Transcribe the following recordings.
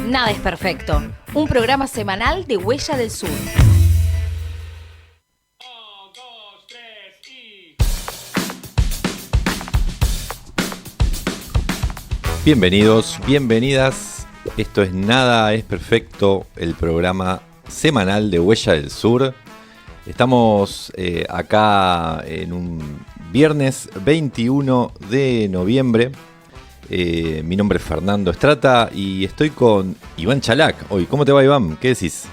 Nada es perfecto. Un programa semanal de Huella del Sur. Bienvenidos, bienvenidas. Esto es Nada es Perfecto, el programa semanal de Huella del Sur. Estamos acá en un viernes 21 de noviembre. Mi nombre es Fernando Estrata y estoy con Iván Chalac hoy. ¿Cómo te va, Iván? ¿Qué decís?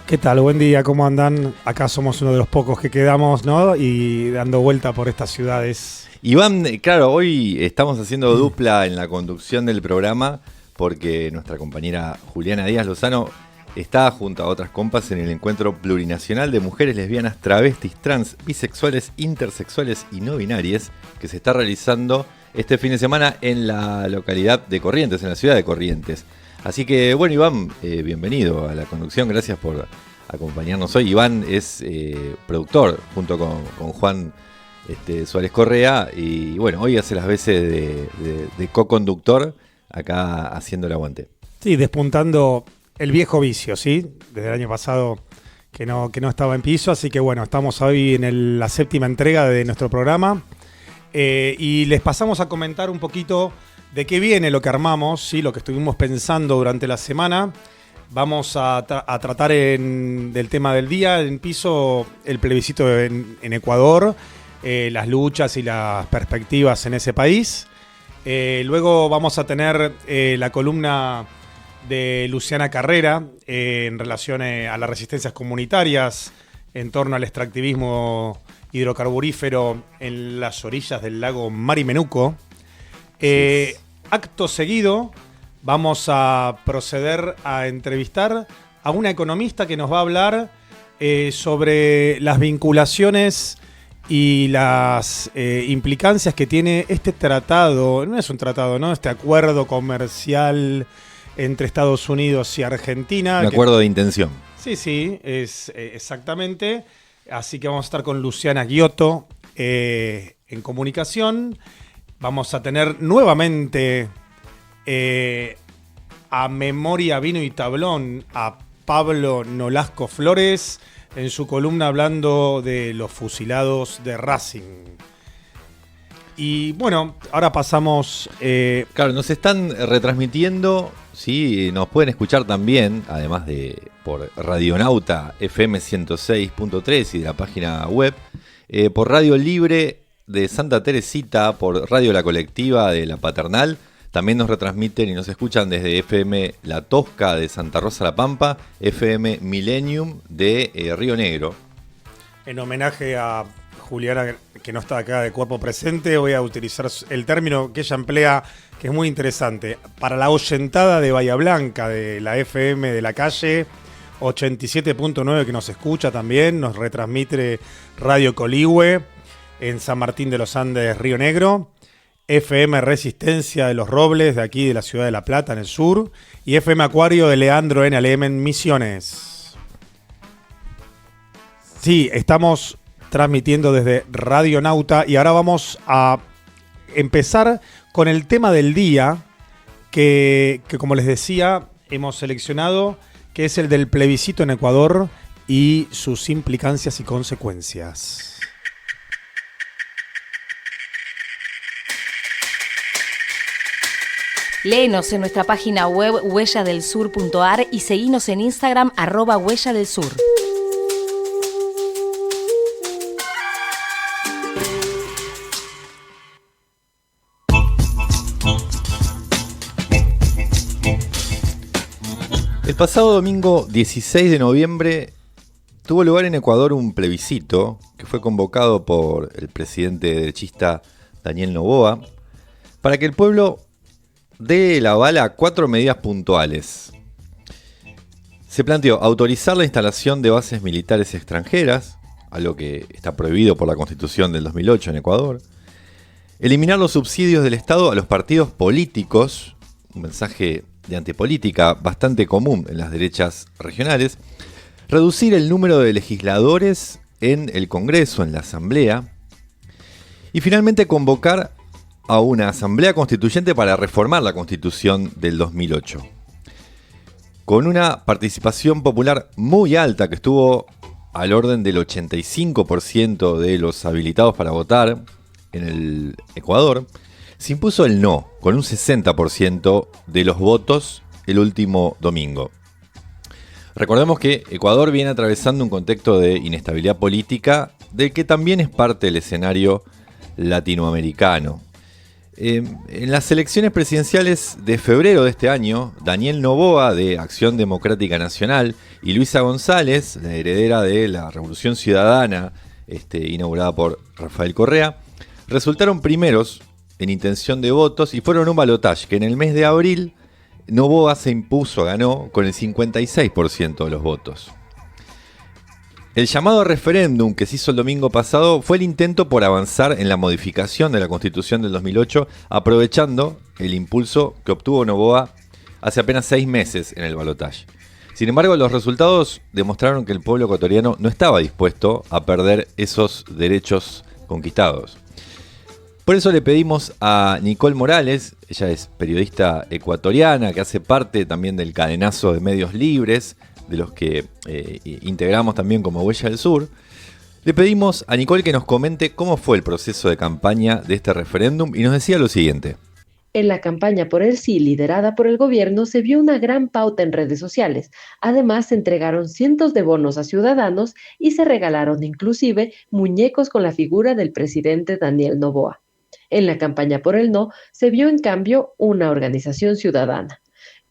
¿Qué tal? Buen día, ¿cómo andan? Acá somos uno de los pocos que quedamos, ¿no? Y dando vuelta por estas ciudades. Iván, claro, hoy estamos haciendo dupla en la conducción del programa porque nuestra compañera Juliana Díaz Lozano está junto a otras compas en el encuentro plurinacional de mujeres lesbianas, travestis, trans, bisexuales, intersexuales y no binarias que se está realizando este fin de semana en la localidad de Corrientes, en la ciudad de Corrientes. Así que, bueno, Iván, bienvenido a la conducción, gracias por acompañarnos hoy. Iván es productor junto con Juan Suárez Correa y, bueno, hoy hace las veces de co-conductor acá haciendo el aguante. Sí, despuntando el viejo vicio, ¿sí? Desde el año pasado que no estaba en piso, así que, bueno, estamos hoy en la séptima entrega de nuestro programa. Y les pasamos a comentar un poquito de qué viene lo que armamos, ¿sí? Lo que estuvimos pensando durante la semana. Vamos a tratar del tema del día, en piso, el plebiscito en Ecuador, las luchas y las perspectivas en ese país. Luego vamos a tener la columna de Luciana Carrera en relación a las resistencias comunitarias en torno al extractivismo hidrocarburífero en las orillas del lago Marimenuco. Acto seguido vamos a proceder a entrevistar a una economista que nos va a hablar sobre las vinculaciones y las implicancias que tiene este tratado, no es un tratado, ¿no? Este acuerdo comercial entre Estados Unidos y Argentina. Un acuerdo de intención. Sí, es exactamente. Así que vamos a estar con Luciana Giotto en comunicación. Vamos a tener nuevamente a Memoria, Vino y Tablón a Pablo Nolasco Flores en su columna hablando de los fusilados de Racing. Y bueno, ahora pasamos... Claro, nos están retransmitiendo, sí, nos pueden escuchar también, además de por Radionauta FM 106.3 y de la página web, por Radio Libre de Santa Teresita, por Radio La Colectiva de La Paternal. También nos retransmiten y nos escuchan desde FM La Tosca de Santa Rosa La Pampa, FM Millennium de Río Negro. En homenaje a Juliana, que no está acá de cuerpo presente, voy a utilizar el término que ella emplea, que es muy interesante. Para la oyentada de Bahía Blanca, de la FM de la calle, 87.9 que nos escucha también, nos retransmite Radio Coligüe en San Martín de los Andes, Río Negro. FM Resistencia de Los Robles, de aquí de la ciudad de La Plata, en el sur. Y FM Acuario de Leandro en Alem, en Misiones. Sí, estamos transmitiendo desde Radionauta y ahora vamos a empezar con el tema del día que como les decía, hemos seleccionado, que es el del plebiscito en Ecuador y sus implicancias y consecuencias. Léenos en nuestra página web huelladelsur.ar y seguinos en Instagram @huelladelsur. El pasado domingo 16 de noviembre tuvo lugar en Ecuador un plebiscito que fue convocado por el presidente derechista Daniel Noboa para que el pueblo dé el aval a 4 medidas puntuales. Se planteó autorizar la instalación de bases militares extranjeras, algo que está prohibido por la Constitución del 2008 en Ecuador, eliminar los subsidios del Estado a los partidos políticos, un mensaje de antipolítica bastante común en las derechas regionales, reducir el número de legisladores en el Congreso, en la Asamblea, y finalmente convocar a una asamblea constituyente para reformar la Constitución del 2008. con una participación popular muy alta que estuvo al orden del 85% de los habilitados para votar en el Ecuador, se impuso el no, con un 60% de los votos el último domingo. Recordemos que Ecuador viene atravesando un contexto de inestabilidad política del que también es parte del escenario latinoamericano. En las elecciones presidenciales de febrero de este año, Daniel Noboa, de Acción Democrática Nacional, y Luisa González, la heredera de la Revolución Ciudadana, inaugurada por Rafael Correa, resultaron primeros en intención de votos y fueron un balotaje que en el mes de abril Noboa se impuso, ganó con el 56% de los votos. El llamado referéndum que se hizo el domingo pasado fue el intento por avanzar en la modificación de la Constitución del 2008, aprovechando el impulso que obtuvo Noboa hace apenas 6 meses en el balotaje. Sin embargo, los resultados demostraron que el pueblo ecuatoriano no estaba dispuesto a perder esos derechos conquistados. Por eso le pedimos a Nicole Morales, ella es periodista ecuatoriana que hace parte también del cadenazo de medios libres, de los que integramos también como Huella del Sur. Le pedimos a Nicole que nos comente cómo fue el proceso de campaña de este referéndum y nos decía lo siguiente. En la campaña por el sí, liderada por el gobierno, se vio una gran pauta en redes sociales. Además, se entregaron cientos de bonos a ciudadanos y se regalaron inclusive muñecos con la figura del presidente Daniel Noboa. En la campaña por el no, se vio en cambio una organización ciudadana.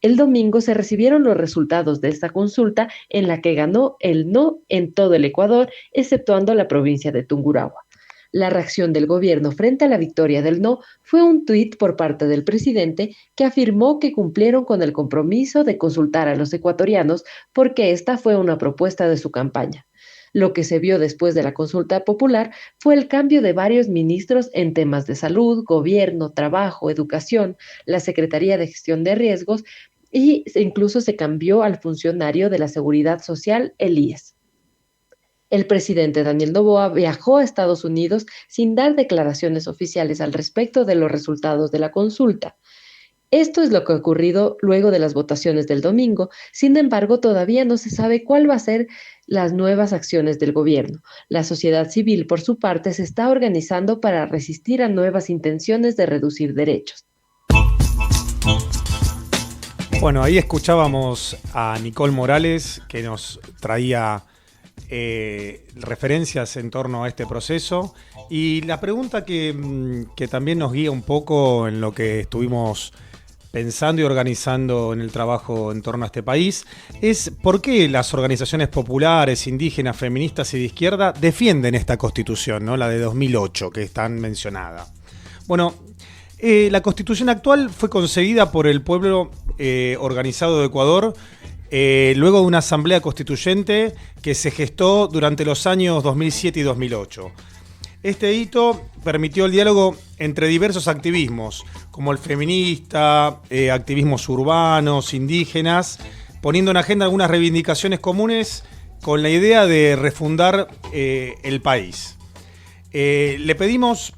El domingo se recibieron los resultados de esta consulta en la que ganó el no en todo el Ecuador, exceptuando la provincia de Tungurahua. La reacción del gobierno frente a la victoria del no fue un tuit por parte del presidente que afirmó que cumplieron con el compromiso de consultar a los ecuatorianos porque esta fue una propuesta de su campaña. Lo que se vio después de la consulta popular fue el cambio de varios ministros en temas de salud, gobierno, trabajo, educación, la Secretaría de Gestión de Riesgos y incluso se cambió al funcionario de la Seguridad Social, el IES. El presidente Daniel Noboa viajó a Estados Unidos sin dar declaraciones oficiales al respecto de los resultados de la consulta. Esto es lo que ha ocurrido luego de las votaciones del domingo. Sin embargo, todavía no se sabe cuál va a ser las nuevas acciones del gobierno. La sociedad civil, por su parte, se está organizando para resistir a nuevas intenciones de reducir derechos. Bueno, ahí escuchábamos a Nicole Morales que nos traía referencias en torno a este proceso y la pregunta que también nos guía un poco en lo que estuvimos pensando y organizando en el trabajo en torno a este país es por qué las organizaciones populares, indígenas, feministas y de izquierda defienden esta constitución, ¿no? La de 2008 que es tan mencionada. Bueno, la constitución actual fue concebida por el pueblo organizado de Ecuador luego de una asamblea constituyente que se gestó durante los años 2007 y 2008. Este hito permitió el diálogo entre diversos activismos, como el feminista, activismos urbanos, indígenas, poniendo en agenda algunas reivindicaciones comunes con la idea de refundar el país. Le pedimos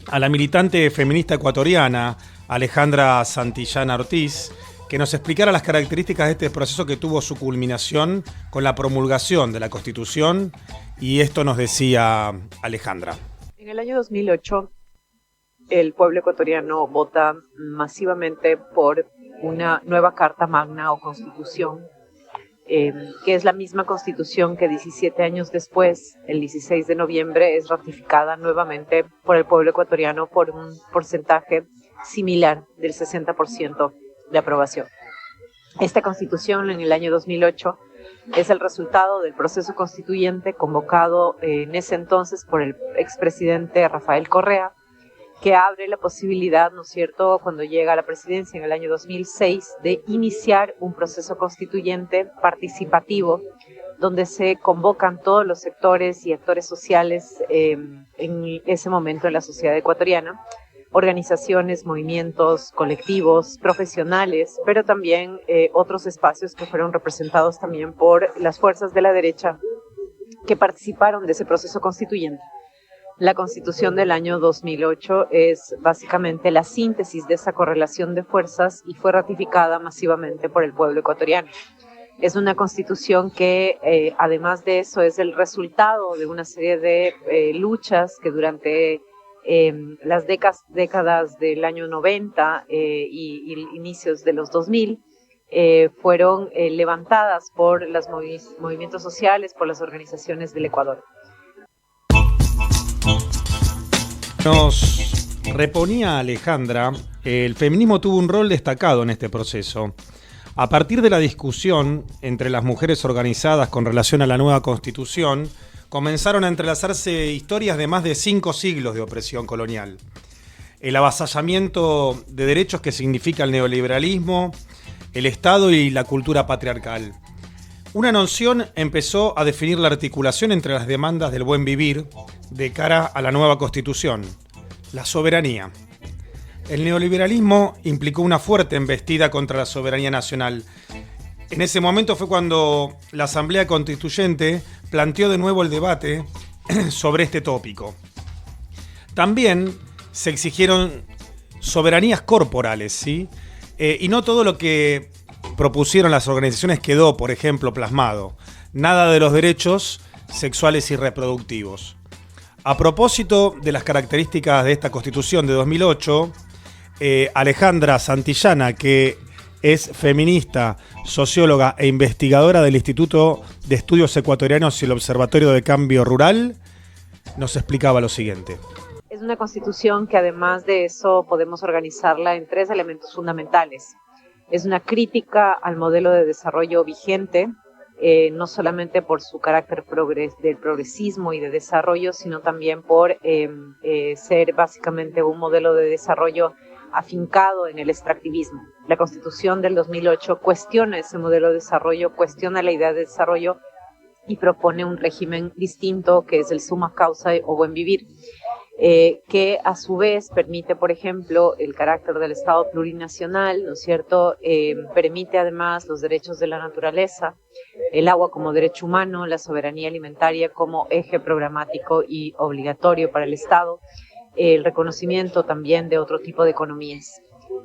a la militante feminista ecuatoriana, Alejandra Santillana Ortiz, que nos explicara las características de este proceso que tuvo su culminación con la promulgación de la Constitución, y esto nos decía Alejandra. En el año 2008, el pueblo ecuatoriano vota masivamente por una nueva Carta Magna o Constitución, que es la misma Constitución que 17 años después, el 16 de noviembre, es ratificada nuevamente por el pueblo ecuatoriano por un porcentaje similar del 60% de aprobación. Esta Constitución en el año 2008 es el resultado del proceso constituyente convocado en ese entonces por el expresidente Rafael Correa, que abre la posibilidad, ¿no es cierto?, cuando llega a la presidencia en el año 2006, de iniciar un proceso constituyente participativo donde se convocan todos los sectores y actores sociales en ese momento en la sociedad ecuatoriana, organizaciones, movimientos, colectivos, profesionales, pero también otros espacios que fueron representados también por las fuerzas de la derecha que participaron de ese proceso constituyente. La Constitución del año 2008 es básicamente la síntesis de esa correlación de fuerzas y fue ratificada masivamente por el pueblo ecuatoriano. Es una constitución que, además de eso, es el resultado de una serie de luchas que durante las décadas del año 90 y inicios de los 2000 fueron levantadas por los movimientos sociales, por las organizaciones del Ecuador. Nos reponía Alejandra, el feminismo tuvo un rol destacado en este proceso. A partir de la discusión entre las mujeres organizadas con relación a la nueva Constitución, comenzaron a entrelazarse historias de más de 5 siglos de opresión colonial. El avasallamiento de derechos que significa el neoliberalismo, el Estado y la cultura patriarcal. Una noción empezó a definir la articulación entre las demandas del buen vivir de cara a la nueva Constitución, la soberanía. El neoliberalismo implicó una fuerte embestida contra la soberanía nacional. En ese momento fue cuando la Asamblea Constituyente planteó de nuevo el debate sobre este tópico. También se exigieron soberanías corporales, ¿sí? Y no todo lo que propusieron las organizaciones quedó, por ejemplo, plasmado. Nada de los derechos sexuales y reproductivos. A propósito de las características de esta Constitución de 2008, Alejandra Santillana, que es feminista, socióloga e investigadora del Instituto de Estudios Ecuatorianos y el Observatorio de Cambio Rural, nos explicaba lo siguiente. Es una constitución que además de eso podemos organizarla en 3 elementos fundamentales. Es una crítica al modelo de desarrollo vigente, no solamente por su carácter del progresismo y de desarrollo, sino también por ser básicamente un modelo de desarrollo afincado en el extractivismo. La Constitución del 2008 cuestiona ese modelo de desarrollo, cuestiona la idea de desarrollo y propone un régimen distinto que es el summa causa o buen vivir, que a su vez permite, por ejemplo, el carácter del Estado plurinacional, ¿no es cierto? Permite además los derechos de la naturaleza, el agua como derecho humano, la soberanía alimentaria como eje programático y obligatorio para el Estado, el reconocimiento también de otro tipo de economías.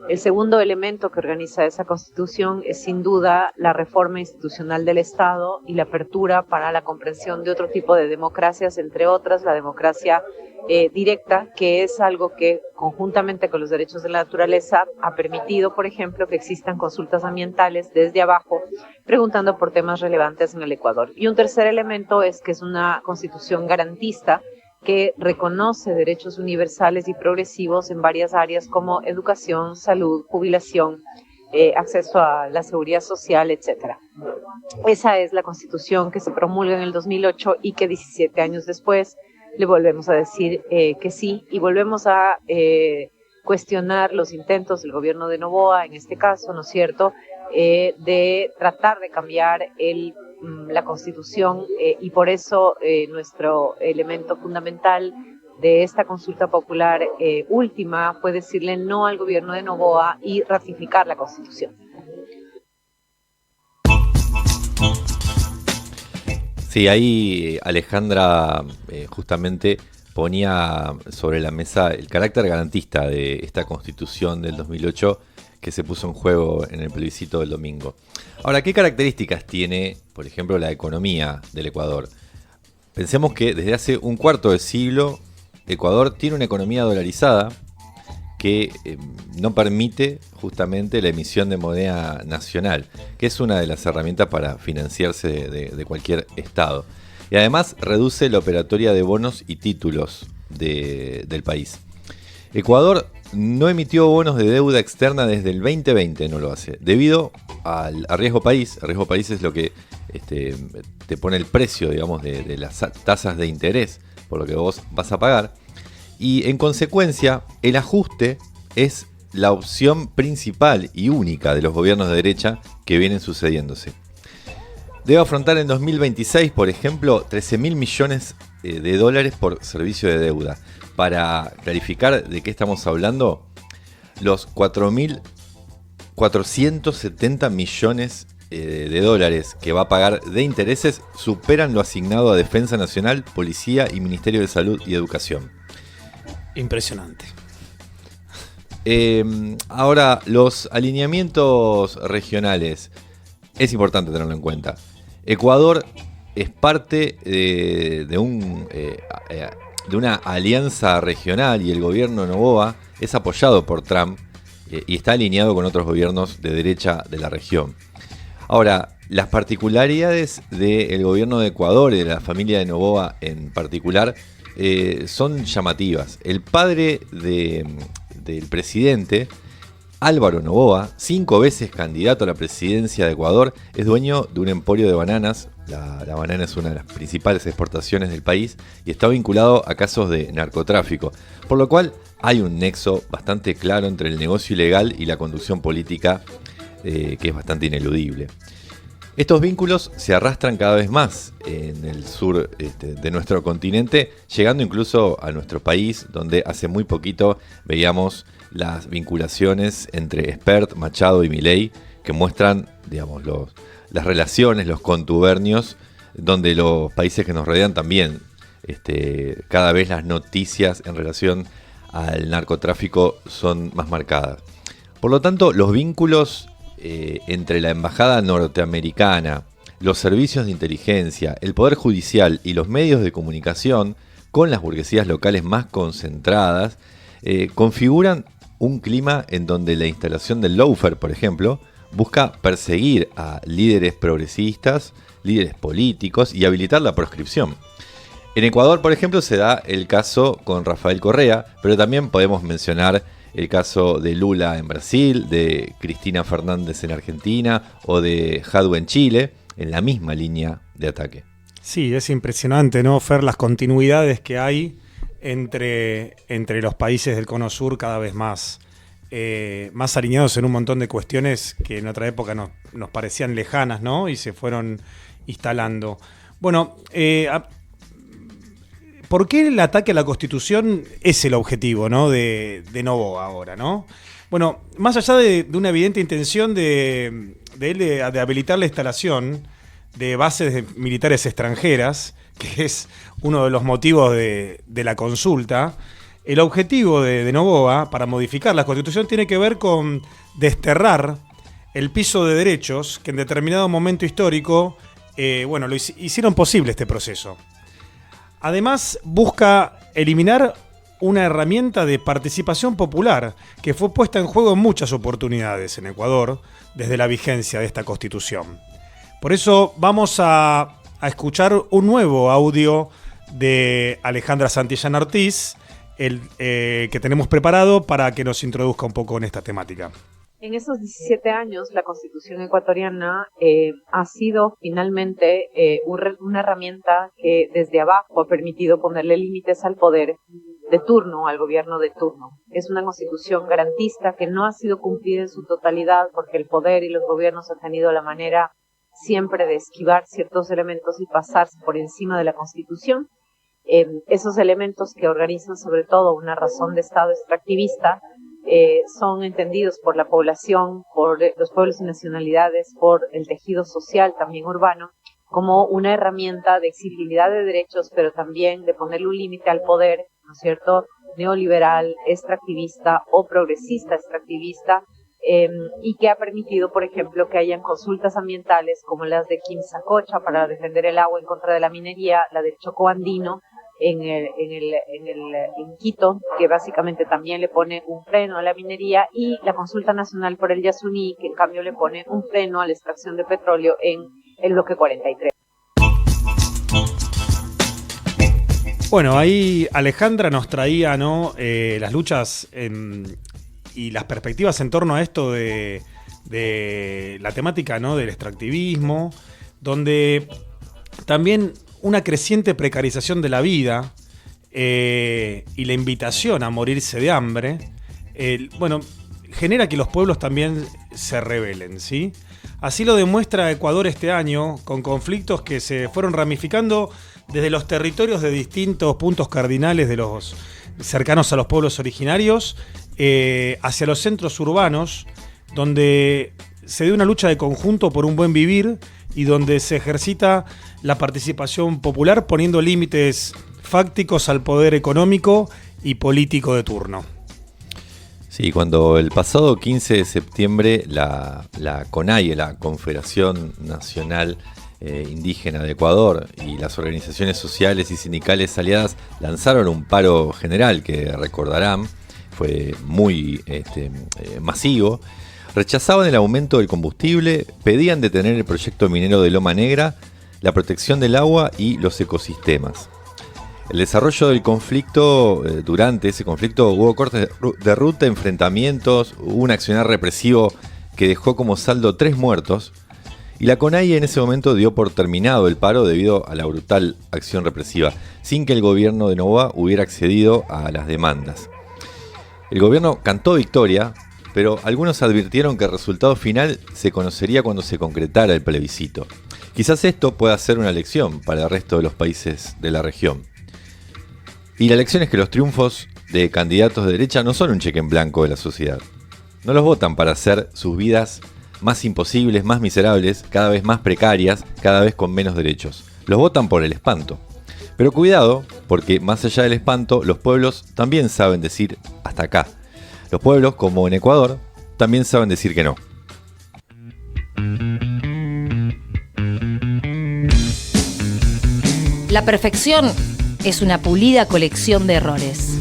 El segundo elemento que organiza esa Constitución es sin duda la reforma institucional del Estado y la apertura para la comprensión de otro tipo de democracias, entre otras la democracia directa, que es algo que conjuntamente con los derechos de la naturaleza ha permitido, por ejemplo, que existan consultas ambientales desde abajo, preguntando por temas relevantes en el Ecuador. Y un tercer elemento es que es una Constitución garantista que reconoce derechos universales y progresivos en varias áreas como educación, salud, jubilación, acceso a la seguridad social, etc. Esa es la Constitución que se promulga en el 2008 y que 17 años después le volvemos a decir que sí, y volvemos a cuestionar los intentos del gobierno de Noboa, en este caso, ¿no es cierto?, de tratar de cambiar la Constitución, y por eso nuestro elemento fundamental de esta consulta popular última fue decirle no al gobierno de Noboa y ratificar la Constitución. Sí, ahí Alejandra justamente ponía sobre la mesa el carácter garantista de esta Constitución del 2008 que se puso en juego en el plebiscito del domingo. Ahora, ¿qué características tiene, por ejemplo, la economía del Ecuador? Pensemos que desde hace un cuarto de siglo Ecuador tiene una economía dolarizada que no permite justamente la emisión de moneda nacional, que es una de las herramientas para financiarse de cualquier estado. Y además reduce la operatoria de bonos y títulos del país. Ecuador no emitió bonos de deuda externa desde el 2020, no lo hace, debido al riesgo país. El riesgo país es lo que te pone el precio, digamos, de las tasas de interés por lo que vos vas a pagar. Y en consecuencia, el ajuste es la opción principal y única de los gobiernos de derecha que vienen sucediéndose. Debe afrontar en 2026, por ejemplo, 13.000 millones de dólares por servicio de deuda. Para clarificar de qué estamos hablando, los 4.470 millones de dólares que va a pagar de intereses superan lo asignado a Defensa Nacional, Policía y Ministerio de Salud y Educación. Impresionante. Ahora, los alineamientos regionales. es importante tenerlo en cuenta. Ecuador es parte de una alianza regional y el gobierno de Noboa es apoyado por Trump y está alineado con otros gobiernos de derecha de la región. Ahora, las particularidades del gobierno de Ecuador y de la familia de Noboa en particular son llamativas. El padre del presidente, Álvaro Noboa, 5 veces candidato a la presidencia de Ecuador, es dueño de un emporio de bananas. La banana es una de las principales exportaciones del país y está vinculado a casos de narcotráfico, por lo cual hay un nexo bastante claro entre el negocio ilegal y la conducción política que es bastante ineludible. Estos vínculos se arrastran cada vez más en el sur de nuestro continente, llegando incluso a nuestro país, donde hace muy poquito veíamos las vinculaciones entre Espert, Machado y Milei, que muestran, digamos, las relaciones, los contubernios, donde los países que nos rodean también, cada vez las noticias en relación al narcotráfico son más marcadas. Por lo tanto, los vínculos entre la embajada norteamericana, los servicios de inteligencia, el poder judicial y los medios de comunicación, con las burguesías locales más concentradas, configuran un clima en donde la instalación del lawfare, por ejemplo, busca perseguir a líderes progresistas, líderes políticos y habilitar la proscripción. En Ecuador, por ejemplo, se da el caso con Rafael Correa, pero también podemos mencionar el caso de Lula en Brasil, de Cristina Fernández en Argentina o de Jadwe en Chile, en la misma línea de ataque. Sí, es impresionante, ¿no, Fer? Las continuidades que hay entre los países del Cono Sur cada vez más alineados en un montón de cuestiones que en otra época nos parecían lejanas, ¿no? Y se fueron instalando. Bueno, ¿por qué el ataque a la Constitución es el objetivo, ¿no? de Noboa ahora, ¿no? Bueno, más allá de una evidente intención de él de habilitar la instalación de bases militares extranjeras, que es uno de los motivos de la consulta, el objetivo de Noboa para modificar la Constitución tiene que ver con desterrar el piso de derechos que en determinado momento histórico lo hicieron posible este proceso. Además, busca eliminar una herramienta de participación popular que fue puesta en juego en muchas oportunidades en Ecuador desde la vigencia de esta Constitución. Por eso vamos a escuchar un nuevo audio de Alejandra Santillán Ortiz, que tenemos preparado para que nos introduzca un poco en esta temática. En esos 17 años, la Constitución ecuatoriana ha sido finalmente una herramienta que desde abajo ha permitido ponerle límites al poder de turno, al gobierno de turno. Es una Constitución garantista que no ha sido cumplida en su totalidad porque el poder y los gobiernos han tenido la manera siempre de esquivar ciertos elementos y pasarse por encima de la Constitución. Esos elementos que organizan sobre todo una razón de Estado extractivista son entendidos por la población, por los pueblos y nacionalidades, por el tejido social también urbano, como una herramienta de exigibilidad de derechos, pero también de ponerle un límite al poder, ¿no es cierto?, neoliberal, extractivista o progresista extractivista, y que ha permitido, por ejemplo, que hayan consultas ambientales como las de Quimsacocha para defender el agua en contra de la minería, la del Chocó Andino en Quito, que básicamente también le pone un freno a la minería, y la consulta nacional por el Yasuní, que en cambio le pone un freno a la extracción de petróleo en el bloque 43. Bueno, ahí Alejandra nos traía, ¿no?, las luchas y las perspectivas en torno a esto de la temática, ¿no?, del extractivismo, donde también una creciente precarización de la vida y la invitación a morirse de hambre, genera que los pueblos también se rebelen, ¿sí? Así lo demuestra Ecuador este año, con conflictos que se fueron ramificando desde los territorios de distintos puntos cardinales de los cercanos a los pueblos originarios hacia los centros urbanos, donde se dio una lucha de conjunto por un buen vivir y donde se ejercita la participación popular poniendo límites fácticos al poder económico y político de turno. Sí, cuando el pasado 15 de septiembre la CONAIE, la Confederación Nacional Indígena de Ecuador, y las organizaciones sociales y sindicales aliadas lanzaron un paro general que recordarán, fue muy masivo, rechazaban el aumento del combustible, pedían detener el proyecto minero de Loma Negra, la protección del agua y los ecosistemas. El desarrollo del conflicto, durante ese conflicto hubo cortes de ruta, enfrentamientos, hubo un accionar represivo que dejó como saldo 3 muertos, y la CONAIE en ese momento dio por terminado el paro debido a la brutal acción represiva, sin que el gobierno de Noboa hubiera accedido a las demandas. El gobierno cantó victoria, pero algunos advirtieron que el resultado final se conocería cuando se concretara el plebiscito. Quizás esto pueda ser una lección para el resto de los países de la región. Y la lección es que los triunfos de candidatos de derecha no son un cheque en blanco de la sociedad. No los votan para hacer sus vidas más imposibles, más miserables, cada vez más precarias, cada vez con menos derechos. Los votan por el espanto. Pero cuidado, porque más allá del espanto, los pueblos también saben decir hasta acá. Los pueblos, como en Ecuador, también saben decir que no. La perfección es una pulida colección de errores.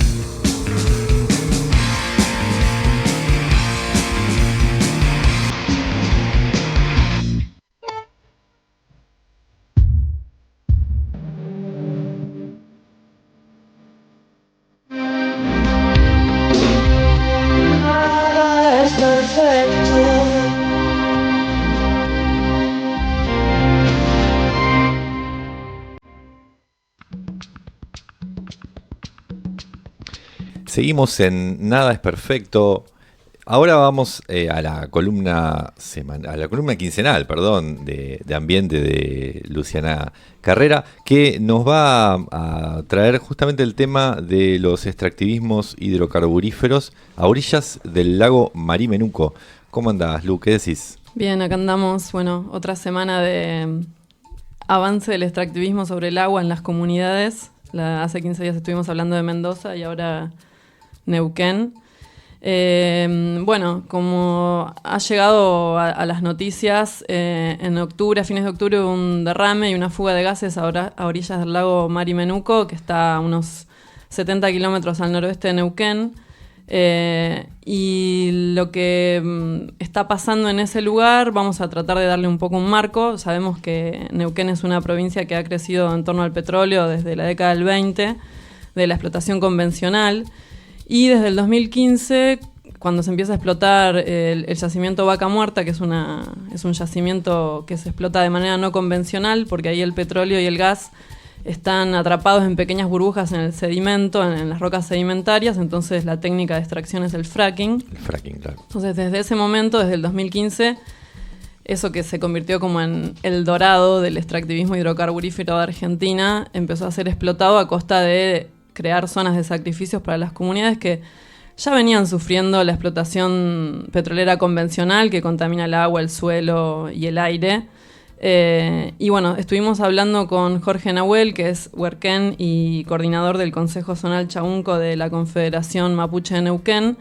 Seguimos en Nada es Perfecto. Ahora vamos a la columna quincenal, de ambiente de Luciana Carrera, que nos va a traer justamente el tema de los extractivismos hidrocarburíferos a orillas del lago Marimenuco. ¿Cómo andás, Lu? ¿Qué decís? Bien, acá andamos, otra semana de avance del extractivismo sobre el agua en las comunidades. Hace 15 días estuvimos hablando de Mendoza y ahora Neuquén. Como ha llegado a las noticias, en octubre, a fines de octubre, hubo un derrame y una fuga de gases a orillas del lago Marimenuco, que está a unos 70 kilómetros al noroeste de Neuquén. Y lo que está pasando en ese lugar, vamos a tratar de darle un poco un marco. Sabemos que Neuquén es una provincia que ha crecido en torno al petróleo desde la década del 20, de la explotación convencional. Y desde el 2015, cuando se empieza a explotar el yacimiento Vaca Muerta, que es un yacimiento que se explota de manera no convencional, porque ahí el petróleo y el gas están atrapados en pequeñas burbujas en el sedimento, en las rocas sedimentarias, entonces la técnica de extracción es el fracking. El fracking, claro. Entonces, desde ese momento, desde el 2015, eso que se convirtió como en el dorado del extractivismo hidrocarburífero de Argentina, empezó a ser explotado a costa de crear zonas de sacrificios para las comunidades que ya venían sufriendo la explotación petrolera convencional que contamina el agua, el suelo y el aire. Estuvimos hablando con Jorge Nahuel, que es huerquén y coordinador del Consejo Zonal Chaunco de la Confederación Mapuche de Neuquén.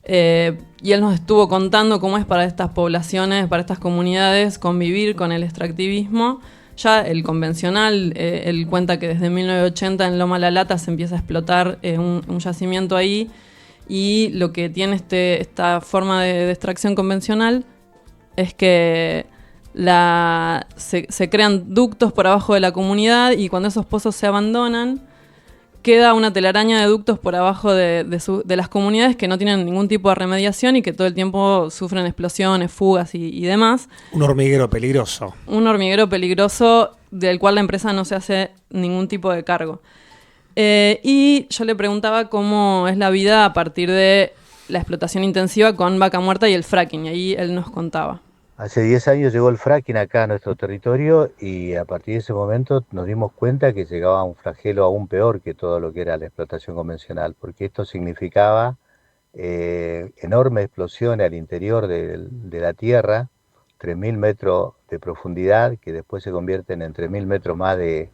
Y él nos estuvo contando cómo es para estas poblaciones, para estas comunidades, convivir con el extractivismo. Ya el convencional, él cuenta que desde 1980 en Loma La Lata se empieza a explotar un yacimiento ahí, y lo que tiene esta forma de extracción convencional es que se crean ductos por abajo de la comunidad, y cuando esos pozos se abandonan, queda una telaraña de ductos por abajo de las comunidades que no tienen ningún tipo de remediación y que todo el tiempo sufren explosiones, fugas y demás. Un hormiguero peligroso. Un hormiguero peligroso del cual la empresa no se hace ningún tipo de cargo. Y yo le preguntaba cómo es la vida a partir de la explotación intensiva con Vaca Muerta y el fracking, y ahí él nos contaba. Hace 10 años llegó el fracking acá a nuestro territorio, y a partir de ese momento nos dimos cuenta que llegaba un flagelo aún peor que todo lo que era la explotación convencional, porque esto significaba enormes explosiones al interior de la tierra, 3.000 metros de profundidad, que después se convierten en 3.000 metros más de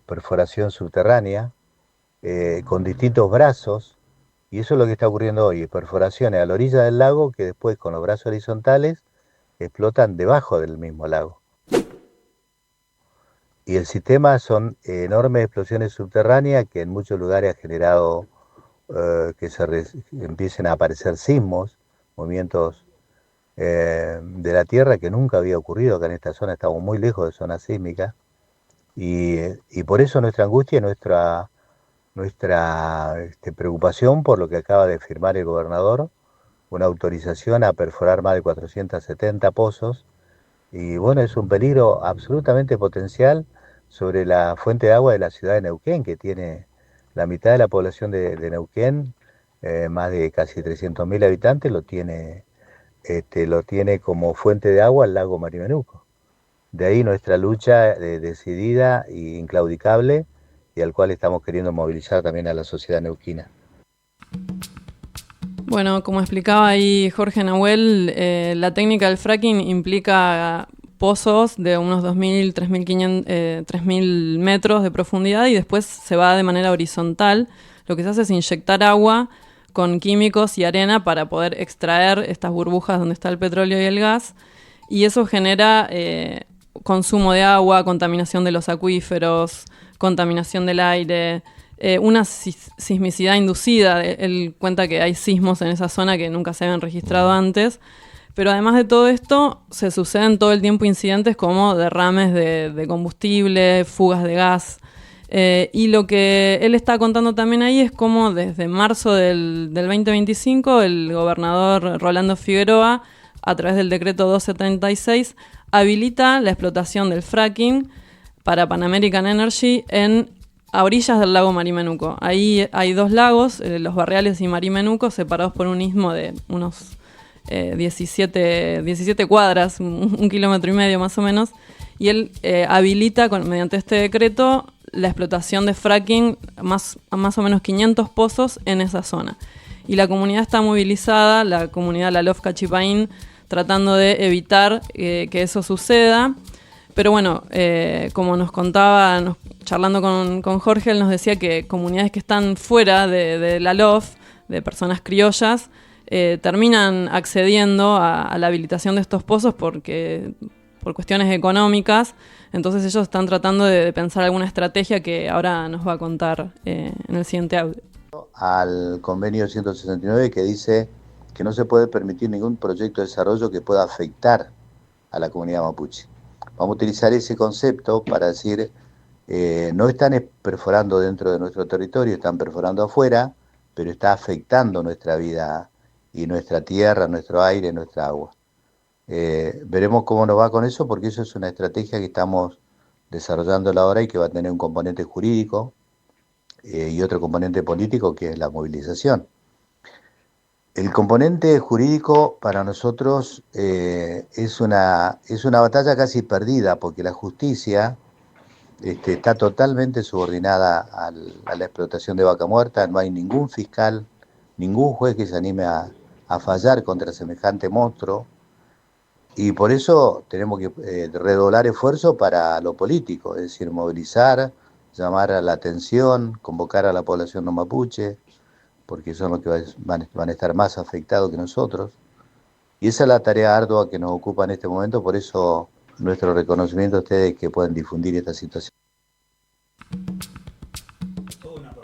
perforación subterránea, con distintos brazos Y eso es lo que está ocurriendo hoy, perforaciones a la orilla del lago que después con los brazos horizontales explotan debajo del mismo lago. Y el sistema son enormes explosiones subterráneas que en muchos lugares ha generado que empiecen a aparecer sismos, movimientos de la Tierra que nunca había ocurrido acá en esta zona, estamos muy lejos de zonas sísmicas. Y por eso nuestra angustia y nuestra preocupación por lo que acaba de firmar el gobernador, una autorización a perforar más de 470 pozos, y bueno, es un peligro absolutamente potencial sobre la fuente de agua de la ciudad de Neuquén, que tiene la mitad de la población de Neuquén, más de casi 300.000 habitantes, lo tiene como fuente de agua el lago Marimenuco. De ahí nuestra lucha decidida e inclaudicable, y al cual estamos queriendo movilizar también a la sociedad neuquina. Bueno, como explicaba ahí Jorge Nahuel, la técnica del fracking implica pozos de unos 2.000, 3.000 metros de profundidad y después se va de manera horizontal. Lo que se hace es inyectar agua con químicos y arena para poder extraer estas burbujas donde está el petróleo y el gas, y eso genera consumo de agua, contaminación de los acuíferos, contaminación del aire, una sismicidad inducida. Él cuenta que hay sismos en esa zona que nunca se habían registrado antes, pero además de todo esto se suceden todo el tiempo incidentes como derrames de combustible, fugas de gas, y lo que él está contando también ahí es cómo desde marzo del 2025 el gobernador Rolando Figueroa, a través del decreto 1236, habilita la explotación del fracking para Pan American Energy a orillas del lago Marimenuco. Ahí hay dos lagos, Los Barriales y Marimenuco, separados por un istmo de unos 17 cuadras, un kilómetro y medio más o menos, y él habilita mediante este decreto la explotación de fracking a más o menos 500 pozos en esa zona. Y la comunidad está movilizada, la comunidad La Lof Cachipaín, tratando de evitar que eso suceda. Pero bueno, como nos contaba, charlando con Jorge, él nos decía que comunidades que están fuera de la LOF, de personas criollas, terminan accediendo a la habilitación de estos pozos por cuestiones económicas. Entonces ellos están tratando de pensar alguna estrategia que ahora nos va a contar en el siguiente audio. Al convenio 169 que dice que no se puede permitir ningún proyecto de desarrollo que pueda afectar a la comunidad mapuche. Vamos a utilizar ese concepto para decir, no están perforando dentro de nuestro territorio, están perforando afuera, pero está afectando nuestra vida y nuestra tierra, nuestro aire, nuestra agua. Veremos cómo nos va con eso, porque eso es una estrategia que estamos desarrollando ahora y que va a tener un componente jurídico y otro componente político, que es la movilización. El componente jurídico para nosotros es una batalla casi perdida, porque la justicia está totalmente subordinada a la explotación de vaca muerta. No hay ningún fiscal, ningún juez que se anime a fallar contra semejante monstruo, y por eso tenemos que redoblar esfuerzo para lo político, es decir, movilizar, llamar a la atención, convocar a la población no mapuche, porque son los que van a estar más afectados que nosotros. Y esa es la tarea ardua que nos ocupa en este momento, por eso nuestro reconocimiento a ustedes que pueden difundir esta situación.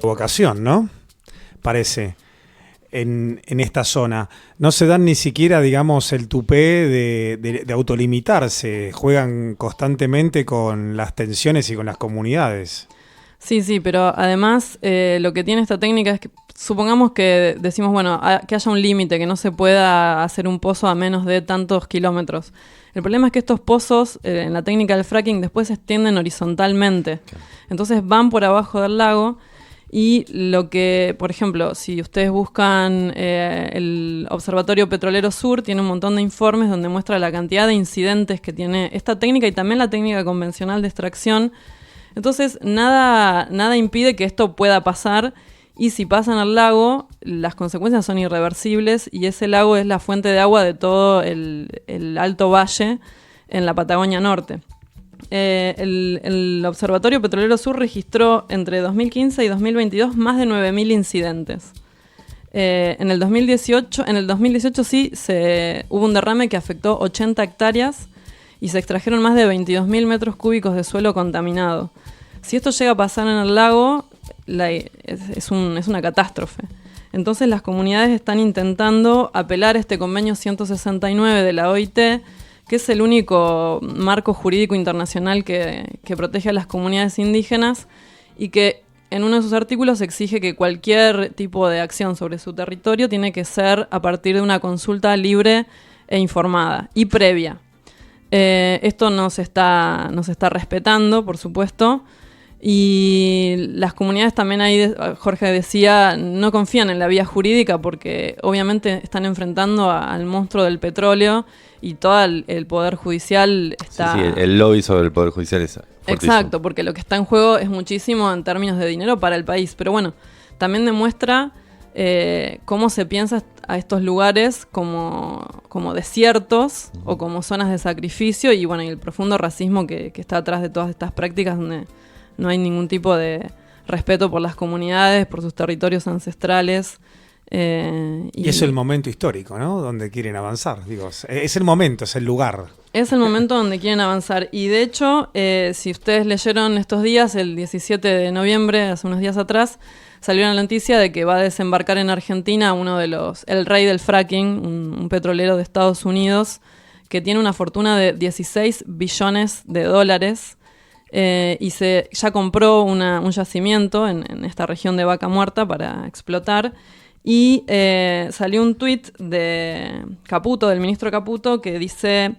Provocación, ¿no? Parece, en esta zona. No se dan ni siquiera, digamos, el tupé de autolimitarse. Juegan constantemente con las tensiones y con las comunidades. Sí, pero además lo que tiene esta técnica es que supongamos que decimos, bueno, que haya un límite, que no se pueda hacer un pozo a menos de tantos kilómetros. El problema es que estos pozos, en la técnica del fracking, después se extienden horizontalmente. Entonces van por abajo del lago, y lo que, por ejemplo, si ustedes buscan el Observatorio Petrolero Sur, tiene un montón de informes donde muestra la cantidad de incidentes que tiene esta técnica y también la técnica convencional de extracción. Entonces, nada impide que esto pueda pasar, y si pasan al lago, las consecuencias son irreversibles, y ese lago es la fuente de agua de todo el Alto Valle en la Patagonia Norte. El Observatorio Petrolero Sur registró entre 2015 y 2022 más de 9.000 incidentes. En el 2018 sí hubo un derrame que afectó 80 hectáreas y se extrajeron más de 22.000 metros cúbicos de suelo contaminado. Si esto llega a pasar en el lago, es una catástrofe. Entonces las comunidades están intentando apelar a este convenio 169 de la OIT, que es el único marco jurídico internacional que protege a las comunidades indígenas y que en uno de sus artículos exige que cualquier tipo de acción sobre su territorio tiene que ser a partir de una consulta libre e informada y previa. Esto no se está respetando, por supuesto, y las comunidades también ahí, Jorge decía, no confían en la vía jurídica porque obviamente están enfrentando al monstruo del petróleo y todo el poder judicial está... Sí, el lobby sobre el poder judicial es fortísimo. Exacto, porque lo que está en juego es muchísimo en términos de dinero para el país, pero bueno, también demuestra cómo se piensa a estos lugares como desiertos o como zonas de sacrificio y bueno, y el profundo racismo que está atrás de todas estas prácticas donde no hay ningún tipo de respeto por las comunidades, por sus territorios ancestrales. Y es el momento histórico, ¿no? Donde quieren avanzar. Digo, es el momento, es el lugar. Es el momento donde quieren avanzar. Y de hecho, si ustedes leyeron estos días, el 17 de noviembre, hace unos días atrás, salió la noticia de que va a desembarcar en Argentina el rey del fracking, un petrolero de Estados Unidos, que tiene una fortuna de $16 billones. Y ya compró un yacimiento en esta región de Vaca Muerta para explotar. Y salió un tuit de Caputo, del ministro Caputo, que dice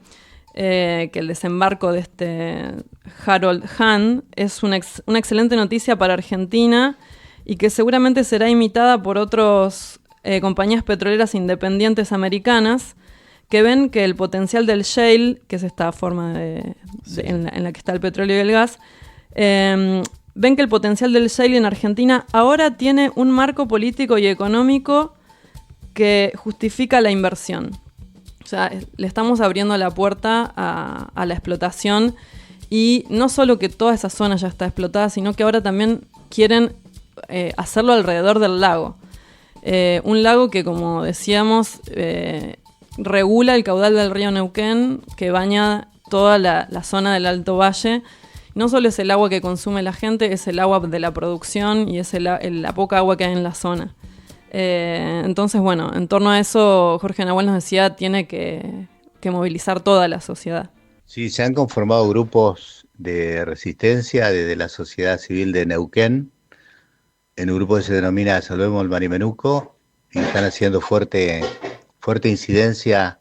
que el desembarco de este Harold Hahn es una excelente noticia para Argentina y que seguramente será imitada por otras compañías petroleras independientes americanas que ven que el potencial del shale, que es esta forma en la que está el petróleo y el gas, ven que el potencial del shale en Argentina ahora tiene un marco político y económico que justifica la inversión. O sea, le estamos abriendo la puerta a la explotación y no solo que toda esa zona ya está explotada, sino que ahora también quieren hacerlo alrededor del lago. Un lago que, como decíamos, regula el caudal del río Neuquén, que baña toda la zona del Alto Valle. No solo es el agua que consume la gente, es el agua de la producción y es la poca agua que hay en la zona. Entonces, bueno, en torno a eso, Jorge Nahuel nos decía, tiene que movilizar toda la sociedad. Sí, se han conformado grupos de resistencia desde la sociedad civil de Neuquén, en un grupo que se denomina Salvemos el Marimenuco, y están haciendo fuerte incidencia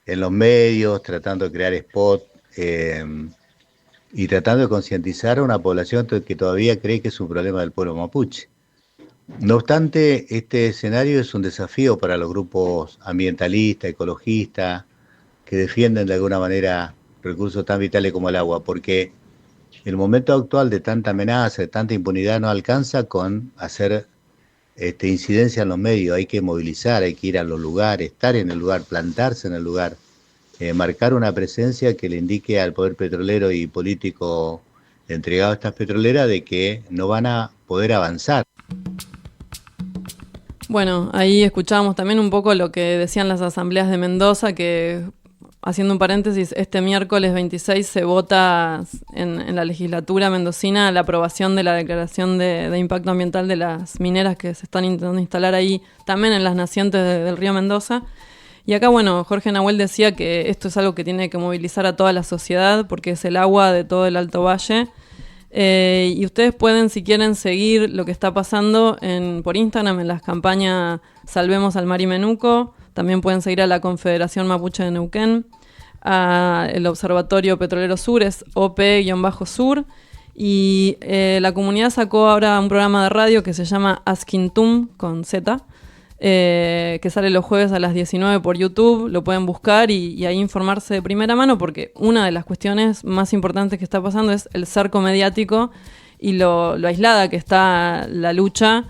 en los medios, tratando de crear spots, y tratando de concientizar a una población que todavía cree que es un problema del pueblo mapuche. No obstante, este escenario es un desafío para los grupos ambientalistas, ecologistas, que defienden de alguna manera recursos tan vitales como el agua, porque el momento actual de tanta amenaza, de tanta impunidad, no alcanza con hacer incidencia en los medios. Hay que movilizar, hay que ir a los lugares, estar en el lugar, plantarse en el lugar, marcar una presencia que le indique al poder petrolero y político entregado a estas petroleras de que no van a poder avanzar. Bueno, ahí escuchábamos también un poco lo que decían las asambleas de Mendoza, que, haciendo un paréntesis, este miércoles 26 se vota en la legislatura mendocina la aprobación de la declaración de impacto ambiental de las mineras que se están intentando instalar ahí, también en las nacientes del río Mendoza. Y acá, bueno, Jorge Nahuel decía que esto es algo que tiene que movilizar a toda la sociedad porque es el agua de todo el Alto Valle. Y ustedes pueden, si quieren, seguir lo que está pasando por Instagram en las campañas Salvemos al Marimenuco. También pueden seguir a la Confederación Mapuche de Neuquén, el Observatorio Petrolero Sur, es OP-Sur. Y la comunidad sacó ahora un programa de radio que se llama Askintum, con Z, que sale los jueves a las 19 por YouTube. Lo pueden buscar y ahí informarse de primera mano, porque una de las cuestiones más importantes que está pasando es el cerco mediático y lo aislada que está la lucha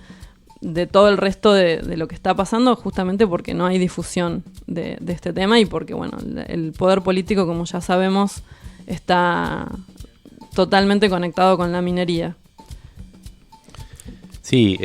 de todo el resto de lo que está pasando, justamente porque no hay difusión de este tema y porque, bueno, el poder político, como ya sabemos, está totalmente conectado con la minería. Sí,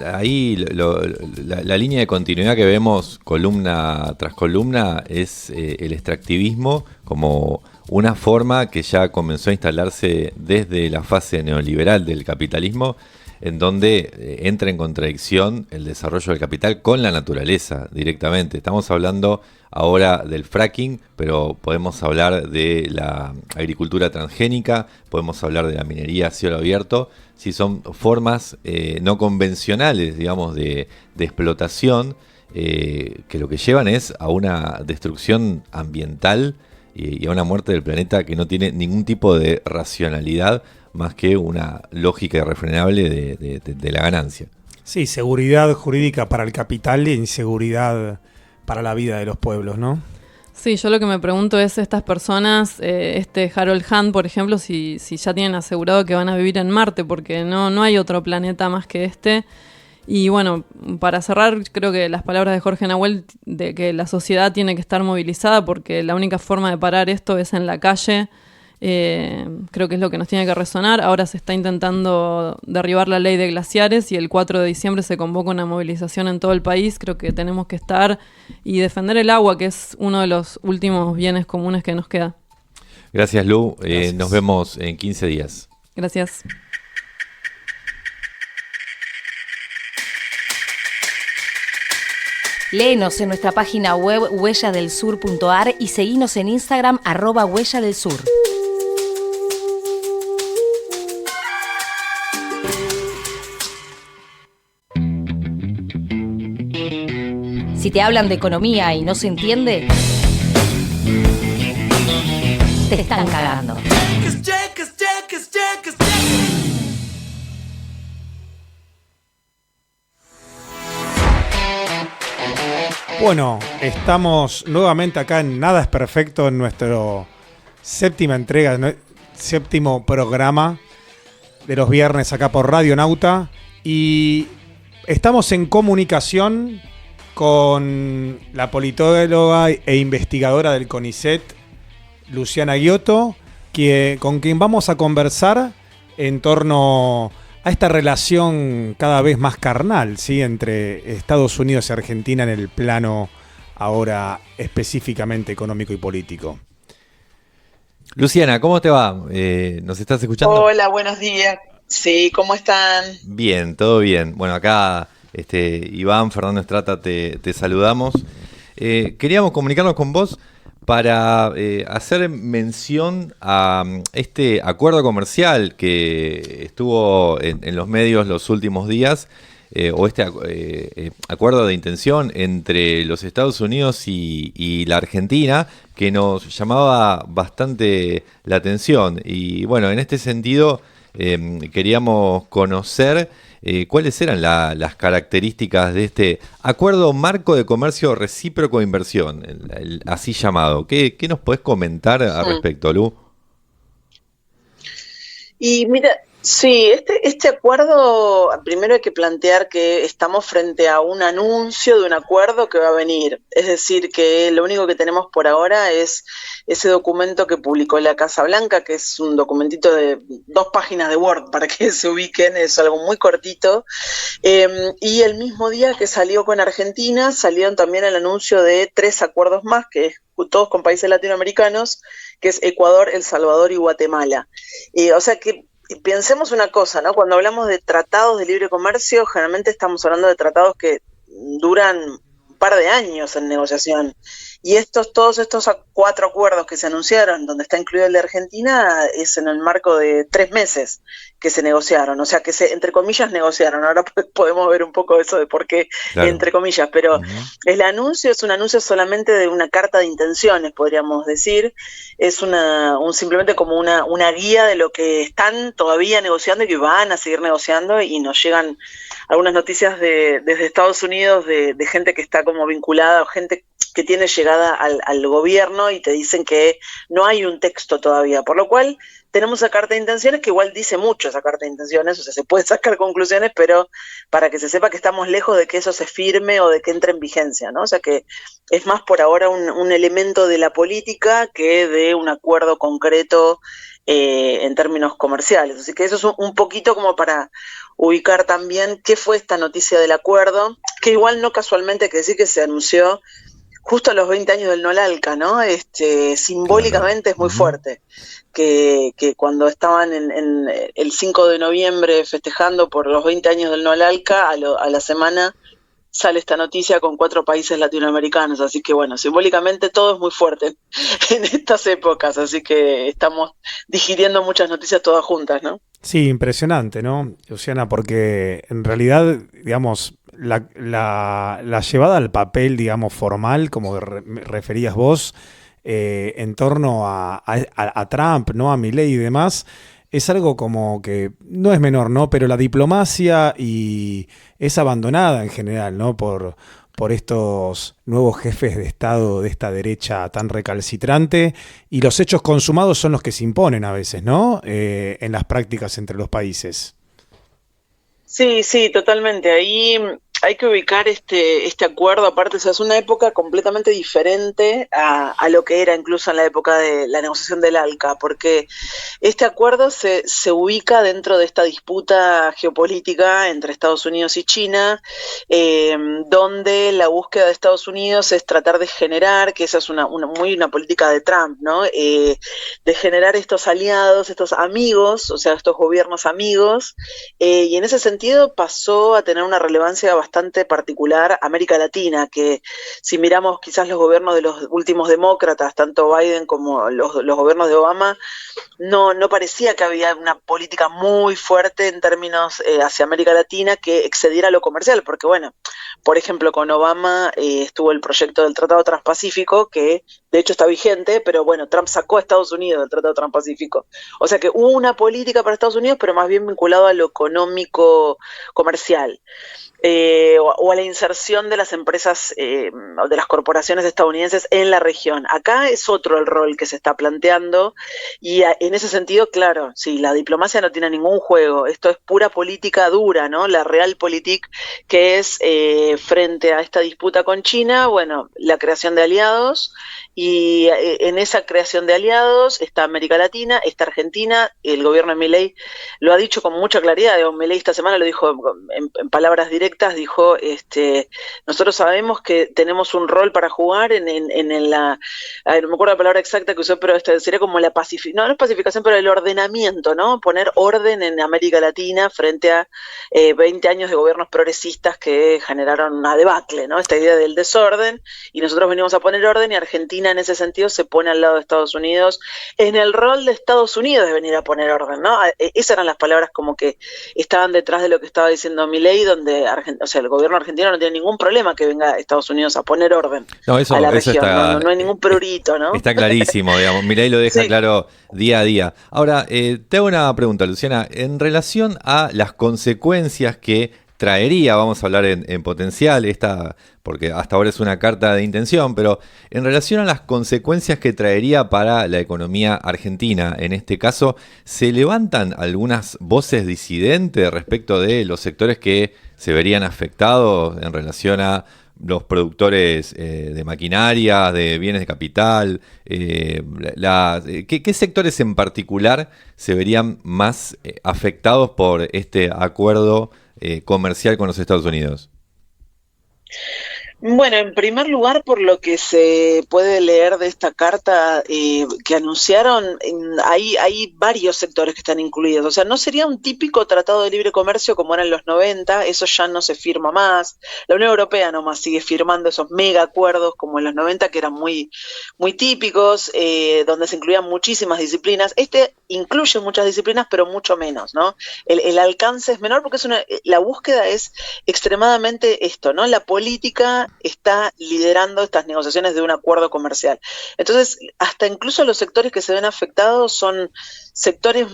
ahí la línea de continuidad que vemos columna tras columna es el extractivismo como una forma que ya comenzó a instalarse desde la fase neoliberal del capitalismo, en donde entra en contradicción el desarrollo del capital con la naturaleza directamente. Estamos hablando ahora del fracking, pero podemos hablar de la agricultura transgénica, podemos hablar de la minería a cielo abierto, si son formas no convencionales, digamos, de explotación, que lo que llevan es a una destrucción ambiental y a una muerte del planeta que no tiene ningún tipo de racionalidad más que una lógica irrefrenable de la ganancia. Sí, seguridad jurídica para el capital e inseguridad para la vida de los pueblos, ¿no? Sí, yo lo que me pregunto es estas personas, Harold Hunt, por ejemplo, si ya tienen asegurado que van a vivir en Marte, porque no hay otro planeta más que este. Y bueno, para cerrar, creo que las palabras de Jorge Nahuel de que la sociedad tiene que estar movilizada porque la única forma de parar esto es en la calle. Creo que es lo que nos tiene que resonar. Ahora se está intentando derribar la ley de glaciares y el 4 de diciembre se convoca una movilización en todo el país. Creo que tenemos que estar y defender el agua, que es uno de los últimos bienes comunes que nos queda. Gracias, Lu. Gracias. Nos vemos en 15 días. Gracias. Léenos en nuestra página web huelladelsur.ar y seguinos en Instagram @huelladelsur. Si te hablan de economía y no se entiende, te están cagando. Bueno, estamos nuevamente acá en Nada es Perfecto, en nuestro séptima entrega, séptimo programa de los viernes acá por Radio Nauta, y estamos en comunicación con la politóloga e investigadora del CONICET, Luciana Giotto, con quien vamos a conversar en torno a esta relación cada vez más carnal, ¿sí?, entre Estados Unidos y Argentina en el plano ahora específicamente económico y político. Luciana, ¿cómo te va? ¿Nos estás escuchando? Hola, buenos días. Sí, ¿cómo están? Bien, todo bien. Bueno, acá Iván, Fernando Estrata, te saludamos. Queríamos comunicarnos con vos para hacer mención a este acuerdo comercial que estuvo en los medios los últimos días, o acuerdo de intención entre los Estados Unidos y la Argentina, que nos llamaba bastante la atención. Y bueno, en este sentido queríamos conocer cuáles eran las características de este acuerdo marco de comercio recíproco de inversión, así llamado. ¿Qué nos podés comentar al respecto, Lu? Y mira, sí, este acuerdo, primero hay que plantear que estamos frente a un anuncio de un acuerdo que va a venir. Es decir, que lo único que tenemos por ahora es ese documento que publicó la Casa Blanca, que es un documentito de 2 páginas de Word, para que se ubiquen, es algo muy cortito. Y el mismo día que salió con Argentina, salieron también el anuncio de 3 acuerdos más, que es todos con países latinoamericanos, que es Ecuador, El Salvador y Guatemala. O sea que pensemos una cosa, ¿no? Cuando hablamos de tratados de libre comercio, generalmente estamos hablando de tratados que duran un par de años en negociación. Y todos estos 4 acuerdos que se anunciaron, donde está incluido el de Argentina, es en el marco de 3 meses que se negociaron. O sea, que entre comillas, negociaron. Ahora podemos ver un poco eso de por qué, claro, entre comillas. Pero el anuncio es un anuncio solamente de una carta de intenciones, podríamos decir. Es simplemente como una guía de lo que están todavía negociando y que van a seguir negociando. Y nos llegan algunas noticias desde Estados Unidos de gente que está como vinculada, o gente que tiene llegada al gobierno, y te dicen que no hay un texto todavía, por lo cual tenemos esa carta de intenciones que igual dice mucho esa carta de intenciones, o sea, se pueden sacar conclusiones, pero para que se sepa que estamos lejos de que eso se firme o de que entre en vigencia, ¿no? O sea que es más por ahora un elemento de la política que de un acuerdo concreto en términos comerciales. Así que eso es un poquito como para ubicar también qué fue esta noticia del acuerdo, que igual no casualmente hay que decir que se anunció justo a los 20 años del Nolalca, ¿no? Simbólicamente es muy fuerte que cuando estaban en el 5 de noviembre festejando por los 20 años del Nolalca, a la semana sale esta noticia con 4 países latinoamericanos, así que bueno, simbólicamente todo es muy fuerte en estas épocas, así que estamos digiriendo muchas noticias todas juntas, ¿no? Sí, impresionante, ¿no, Luciana? Porque en realidad, digamos, la llevada al papel, digamos, formal, como referías vos, en torno a Trump, ¿no? A Milei y demás, es algo como que no es menor, ¿no? Pero la diplomacia y es abandonada en general, ¿no? Por estos nuevos jefes de Estado de esta derecha tan recalcitrante, y los hechos consumados son los que se imponen a veces, ¿no? En las prácticas entre los países. Sí, totalmente. Ahí hay que ubicar este acuerdo, aparte, o sea, es una época completamente diferente a lo que era incluso en la época de la negociación del ALCA, porque este acuerdo se ubica dentro de esta disputa geopolítica entre Estados Unidos y China, donde la búsqueda de Estados Unidos es tratar de generar, que esa es una política de Trump, ¿no? De generar estos aliados, estos amigos, o sea, estos gobiernos amigos, y en ese sentido pasó a tener una relevancia bastante particular América Latina, que si miramos quizás los gobiernos de los últimos demócratas, tanto Biden como los gobiernos de Obama, no parecía que había una política muy fuerte en términos hacia América Latina que excediera lo comercial, porque bueno, por ejemplo, con Obama estuvo el proyecto del Tratado Transpacífico, que de hecho está vigente, pero bueno, Trump sacó a Estados Unidos del Tratado Transpacífico. O sea que hubo una política para Estados Unidos, pero más bien vinculado a lo económico comercial. O a la inserción de las empresas o de las corporaciones estadounidenses en la región. Acá es otro el rol que se está planteando, y en ese sentido, claro, sí, la diplomacia no tiene ningún juego, esto es pura política dura, ¿no? La realpolitik, que es frente a esta disputa con China, bueno, la creación de aliados, y en esa creación de aliados está América Latina, está Argentina, el gobierno de Milei lo ha dicho con mucha claridad, Milei esta semana lo dijo en palabras directas, dijo, nosotros sabemos que tenemos un rol para jugar en la, a ver, no me acuerdo la palabra exacta que usó, pero sería como la pacificación, no es pacificación, pero el ordenamiento, ¿no? Poner orden en América Latina frente a 20 años de gobiernos progresistas que generaron una debacle, ¿no? Esta idea del desorden, y nosotros venimos a poner orden, y Argentina en ese sentido se pone al lado de Estados Unidos, en el rol de Estados Unidos de venir a poner orden, ¿no? Esas eran las palabras como que estaban detrás de lo que estaba diciendo Milei, donde o sea, el gobierno argentino no tiene ningún problema que venga Estados Unidos a poner orden a la región, no hay ningún prurito, ¿no? Está clarísimo, digamos, Milei lo deja claro día a día. Ahora, te hago una pregunta, Luciana, en relación a las consecuencias que traería, vamos a hablar en potencial, porque hasta ahora es una carta de intención, pero en relación a las consecuencias que traería para la economía argentina, en este caso, ¿se levantan algunas voces disidentes respecto de los sectores que se verían afectados en relación a los productores de maquinaria, de bienes de capital? ¿Qué sectores en particular se verían más afectados por este acuerdo comercial con los Estados Unidos? Bueno, en primer lugar, por lo que se puede leer de esta carta que anunciaron, hay varios sectores que están incluidos. O sea, no sería un típico tratado de libre comercio como era en los 90, eso ya no se firma más. La Unión Europea nomás sigue firmando esos mega acuerdos como en los 90, que eran muy, muy típicos, donde se incluían muchísimas disciplinas. Este incluye muchas disciplinas, pero mucho menos, ¿no? El alcance es menor porque la búsqueda es extremadamente esto, ¿no? La política está liderando estas negociaciones de un acuerdo comercial. Entonces, hasta incluso los sectores que se ven afectados son sectores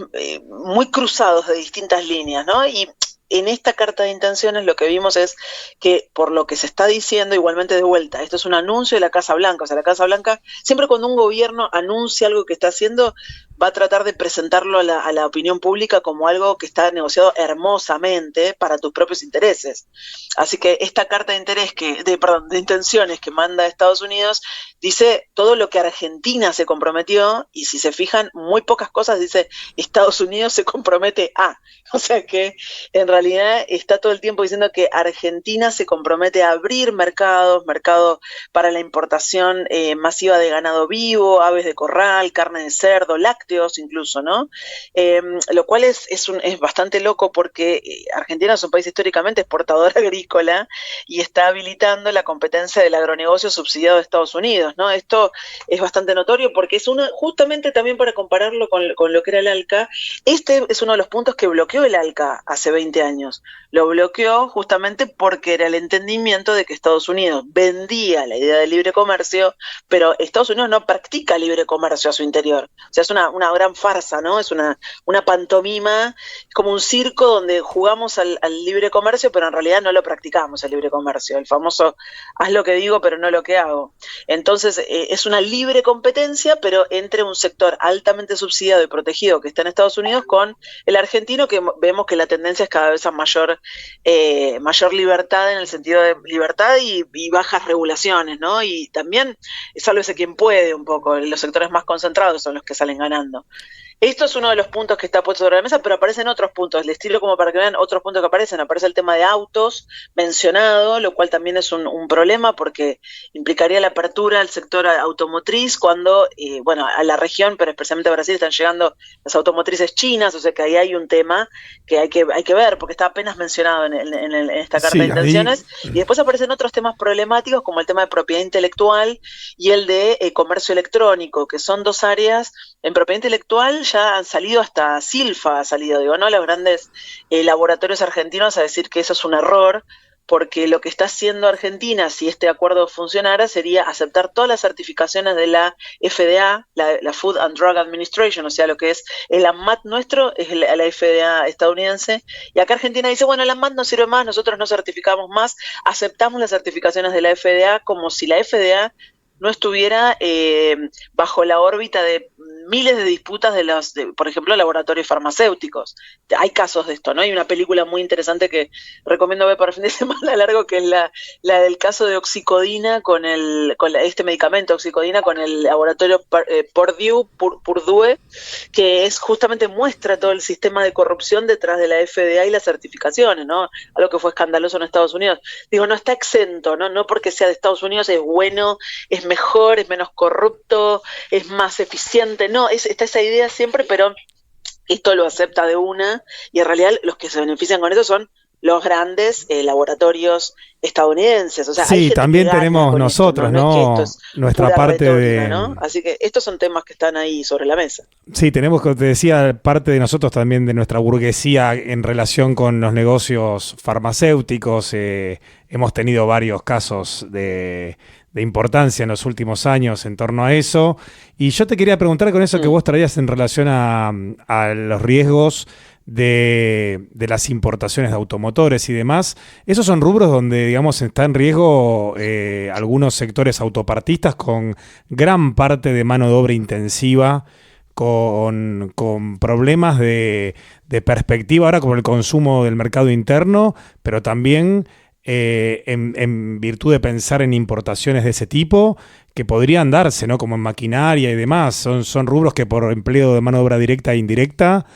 muy cruzados de distintas líneas, ¿no? Y en esta carta de intenciones lo que vimos es que, por lo que se está diciendo, igualmente de vuelta, esto es un anuncio de la Casa Blanca. O sea, la Casa Blanca, siempre cuando un gobierno anuncia algo que está haciendo, va a tratar de presentarlo a la opinión pública como algo que está negociado hermosamente para tus propios intereses. Así que esta carta de interés de intenciones que manda Estados Unidos dice todo lo que Argentina se comprometió, y si se fijan, muy pocas cosas dice Estados Unidos se compromete a. O sea que en realidad está todo el tiempo diciendo que Argentina se compromete a abrir mercado para la importación masiva de ganado vivo, aves de corral, carne de cerdo, lácteos incluso, ¿no? Lo cual es bastante loco porque Argentina es un país históricamente exportador agrícola y está habilitando la competencia del agronegocio subsidiado de Estados Unidos, ¿no? Esto es bastante notorio porque es justamente también para compararlo con lo que era el ALCA, este es uno de los puntos que bloqueó el ALCA hace 20 años. Lo bloqueó justamente porque era el entendimiento de que Estados Unidos vendía la idea de libre comercio, pero Estados Unidos no practica libre comercio a su interior. O sea, es una gran farsa, ¿no? Es una pantomima, es como un circo donde jugamos al libre comercio, pero en realidad no lo practicamos el libre comercio. El famoso, haz lo que digo, pero no lo que hago. Entonces, es una libre competencia, pero entre un sector altamente subsidiado y protegido que está en Estados Unidos con el argentino, que vemos que la tendencia es cada vez a mayor libertad, en el sentido de libertad y bajas regulaciones, ¿no? Y también, sálvese quien puede un poco, los sectores más concentrados son los que salen ganando. Esto es uno de los puntos que está puesto sobre la mesa, pero aparecen otros puntos. Les tiro como para que vean otros puntos que aparecen. Aparece el tema de autos mencionado, lo cual también es un problema porque implicaría la apertura al sector automotriz cuando, a la región, pero especialmente a Brasil, están llegando las automotrices chinas, o sea que ahí hay un tema que hay que ver, porque está apenas mencionado en esta carta de intenciones. Y después aparecen otros temas problemáticos como el tema de propiedad intelectual y el de comercio electrónico, que son dos áreas. En propiedad intelectual ya han salido, hasta Silfa ha salido, ¿no? Los grandes laboratorios argentinos a decir que eso es un error, porque lo que está haciendo Argentina, si este acuerdo funcionara, sería aceptar todas las certificaciones de la FDA, la Food and Drug Administration, o sea, lo que es el ANMAT nuestro, es la FDA estadounidense, y acá Argentina dice, bueno, el ANMAT no sirve más, nosotros no certificamos más, aceptamos las certificaciones de la FDA como si la FDA no estuviera bajo la órbita de miles de disputas por ejemplo, laboratorios farmacéuticos. Hay casos de esto, ¿no? Hay una película muy interesante que recomiendo ver para el fin de semana largo, que es la del caso de oxicodina este medicamento oxicodina con el laboratorio Purdue, que es justamente muestra todo el sistema de corrupción detrás de la FDA y las certificaciones, ¿no? Algo que fue escandaloso en Estados Unidos. Digo, no está exento, ¿no? No porque sea de Estados Unidos es bueno, es mejor, es menos corrupto, es más eficiente. No, está esa idea siempre, pero esto lo acepta de una, y en realidad los que se benefician con eso son los grandes laboratorios estadounidenses. O sea, sí, también tenemos nosotros, esto, ¿no? Es Nuestra parte retórica, ¿no? Así que estos son temas que están ahí sobre la mesa. Sí, tenemos, como te decía, parte de nosotros también, de nuestra burguesía en relación con los negocios farmacéuticos. Hemos tenido varios casos de importancia en los últimos años en torno a eso. Y yo te quería preguntar con eso que vos traías en relación a los riesgos de las importaciones de automotores y demás. Esos son rubros donde, digamos, está en riesgo algunos sectores autopartistas con gran parte de mano de obra intensiva, con problemas de perspectiva ahora con el consumo del mercado interno, pero también en virtud de pensar en importaciones de ese tipo que podrían darse, ¿no? Como en maquinaria y demás. Son rubros que por empleo de mano de obra directa e indirecta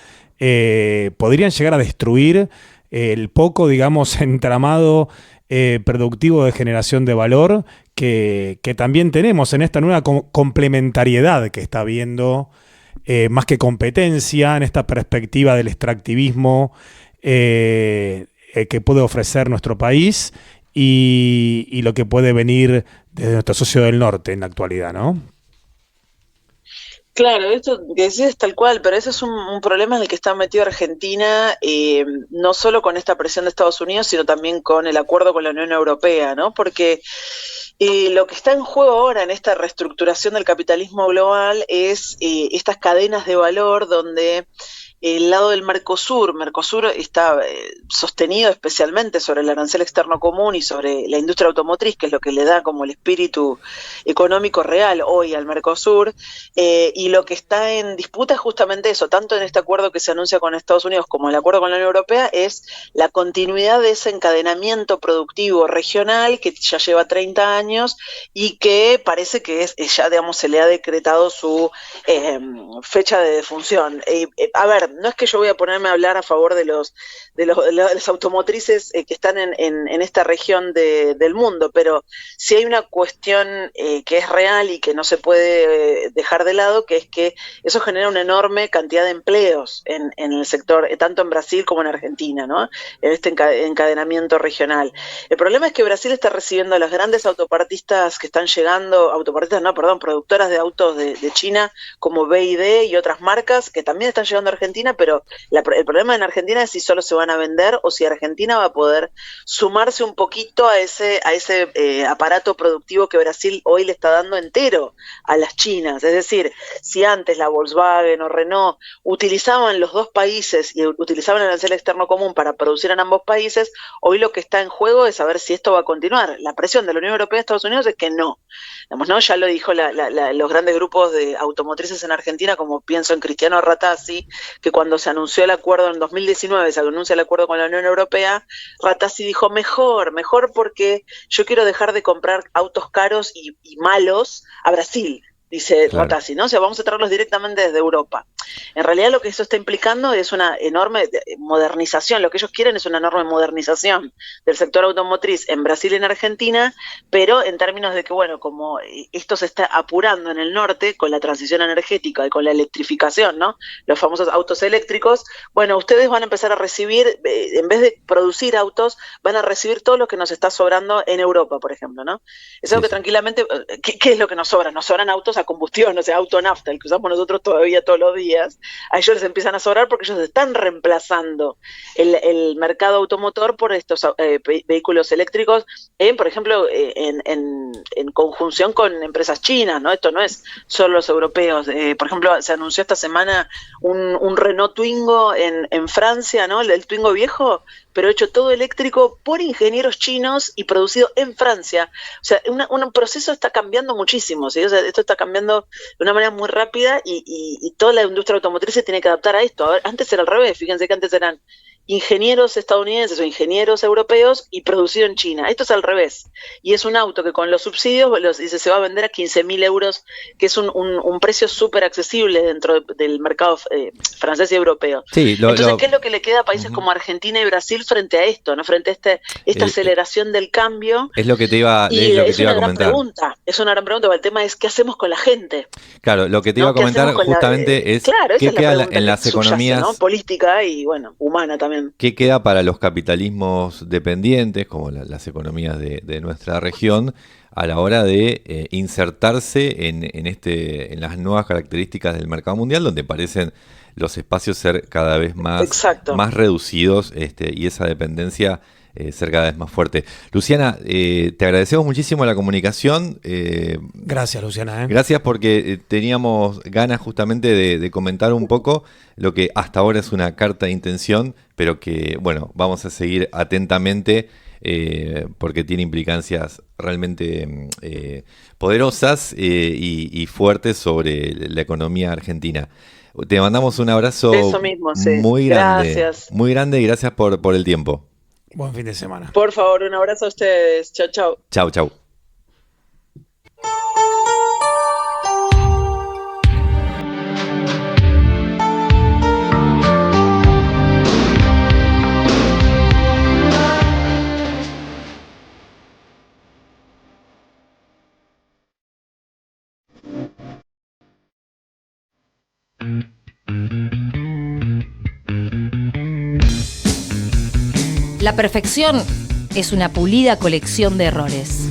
podrían llegar a destruir el poco, digamos, entramado productivo de generación de valor que también tenemos en esta nueva complementariedad que está habiendo, más que competencia, en esta perspectiva del extractivismo que puede ofrecer nuestro país y lo que puede venir desde nuestro socio del norte en la actualidad, ¿no? Claro, esto que decís es tal cual, pero ese es un problema en el que está metido Argentina, no solo con esta presión de Estados Unidos, sino también con el acuerdo con la Unión Europea, ¿no? Porque lo que está en juego ahora en esta reestructuración del capitalismo global es estas cadenas de valor donde el lado del Mercosur está sostenido especialmente sobre el arancel externo común y sobre la industria automotriz, que es lo que le da como el espíritu económico real hoy al Mercosur, y lo que está en disputa es justamente eso, tanto en este acuerdo que se anuncia con Estados Unidos como el acuerdo con la Unión Europea, es la continuidad de ese encadenamiento productivo regional que ya lleva 30 años y que parece que ya, digamos, se le ha decretado su fecha de defunción. A ver, no es que yo voy a ponerme a hablar a favor de las automotrices que están en esta región del mundo, pero sí hay una cuestión que es real y que no se puede dejar de lado, que es que eso genera una enorme cantidad de empleos en el sector, tanto en Brasil como en Argentina, ¿no? En este encadenamiento regional. El problema es que Brasil está recibiendo a las grandes autopartistas que están llegando, productoras de autos de China como BYD y otras marcas que también están llegando a Argentina, pero el problema en Argentina es si solo se van a vender o si Argentina va a poder sumarse un poquito a ese aparato productivo que Brasil hoy le está dando entero a las chinas. Es decir, si antes la Volkswagen o Renault utilizaban los dos países y utilizaban el arancel externo común para producir en ambos países, hoy lo que está en juego es saber si esto va a continuar. La presión de la Unión Europea y Estados Unidos es que no. Digamos, ¿no? Ya lo dijo los grandes grupos de automotrices en Argentina, como pienso en Cristiano Ratazzi, que cuando se anunció el acuerdo en 2019, se anuncia el acuerdo con la Unión Europea, Ratazzi dijo mejor porque yo quiero dejar de comprar autos caros y malos a Brasil. Dice Ratazzi, ¿no? O sea, vamos a traerlos directamente desde Europa. En realidad lo que eso está implicando es una enorme modernización, lo que ellos quieren es una enorme modernización del sector automotriz en Brasil y en Argentina, pero en términos de que, bueno, como esto se está apurando en el norte con la transición energética y con la electrificación, ¿no? Los famosos autos eléctricos, bueno, ustedes van a empezar a recibir, en vez de producir autos, van a recibir todo lo que nos está sobrando en Europa, por ejemplo, ¿no? Es algo que tranquilamente, ¿qué es lo que nos sobra? Nos sobran autos a combustión, o sea, auto nafta, el que usamos nosotros todavía todos los días, a ellos les empiezan a sobrar porque ellos están reemplazando el mercado automotor por estos vehículos eléctricos, por ejemplo, en conjunción con empresas chinas, ¿no? Esto no es solo los europeos. Por ejemplo, se anunció esta semana un Renault Twingo en Francia, ¿no? El Twingo viejo, pero hecho todo eléctrico por ingenieros chinos y producido en Francia. O sea, un proceso está cambiando muchísimo, ¿sí? O sea, esto está cambiando de una manera muy rápida y toda la industria automotriz se tiene que adaptar a esto. A ver, antes era al revés, fíjense que antes eran ingenieros estadounidenses o ingenieros europeos y producido en China. Esto es al revés. Y es un auto que con los subsidios dice, se va a vender a 15.000 euros, que es un precio súper accesible dentro del mercado francés y europeo. Sí, entonces, ¿qué es lo que le queda a países como Argentina y Brasil frente a esto, ¿no? Frente a esta aceleración del cambio? Es lo que te iba a comentar. Es una gran pregunta, pero el tema es ¿qué hacemos con la gente? Claro, lo que te iba a comentar justamente es qué queda en las economías, ¿no? Política y, bueno, humana también. ¿Qué queda para los capitalismos dependientes, como las economías de nuestra región, a la hora de insertarse en las nuevas características del mercado mundial, donde parecen los espacios ser cada vez más reducidos y esa dependencia ser cada vez más fuerte? Luciana, te agradecemos muchísimo la comunicación. Gracias, Luciana. Gracias porque teníamos ganas justamente de comentar un poco lo que hasta ahora es una carta de intención, pero que, bueno, vamos a seguir atentamente porque tiene implicancias realmente poderosas y fuertes sobre la economía argentina. Te mandamos un abrazo muy grande. Gracias. Muy grande y gracias por el tiempo. Buen fin de semana. Por favor, un abrazo a ustedes. Chau, chau. Chau, chau. La perfección es una pulida colección de errores.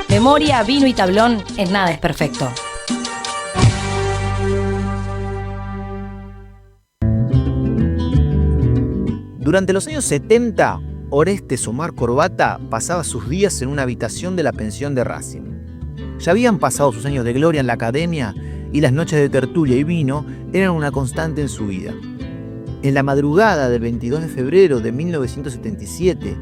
Memoria, vino y tablón, en nada es perfecto. Durante los años 70, Orestes Omar Corbata pasaba sus días en una habitación de la pensión de Racing. Ya habían pasado sus años de gloria en la academia y las noches de tertulia y vino eran una constante en su vida. En la madrugada del 22 de febrero de 1977,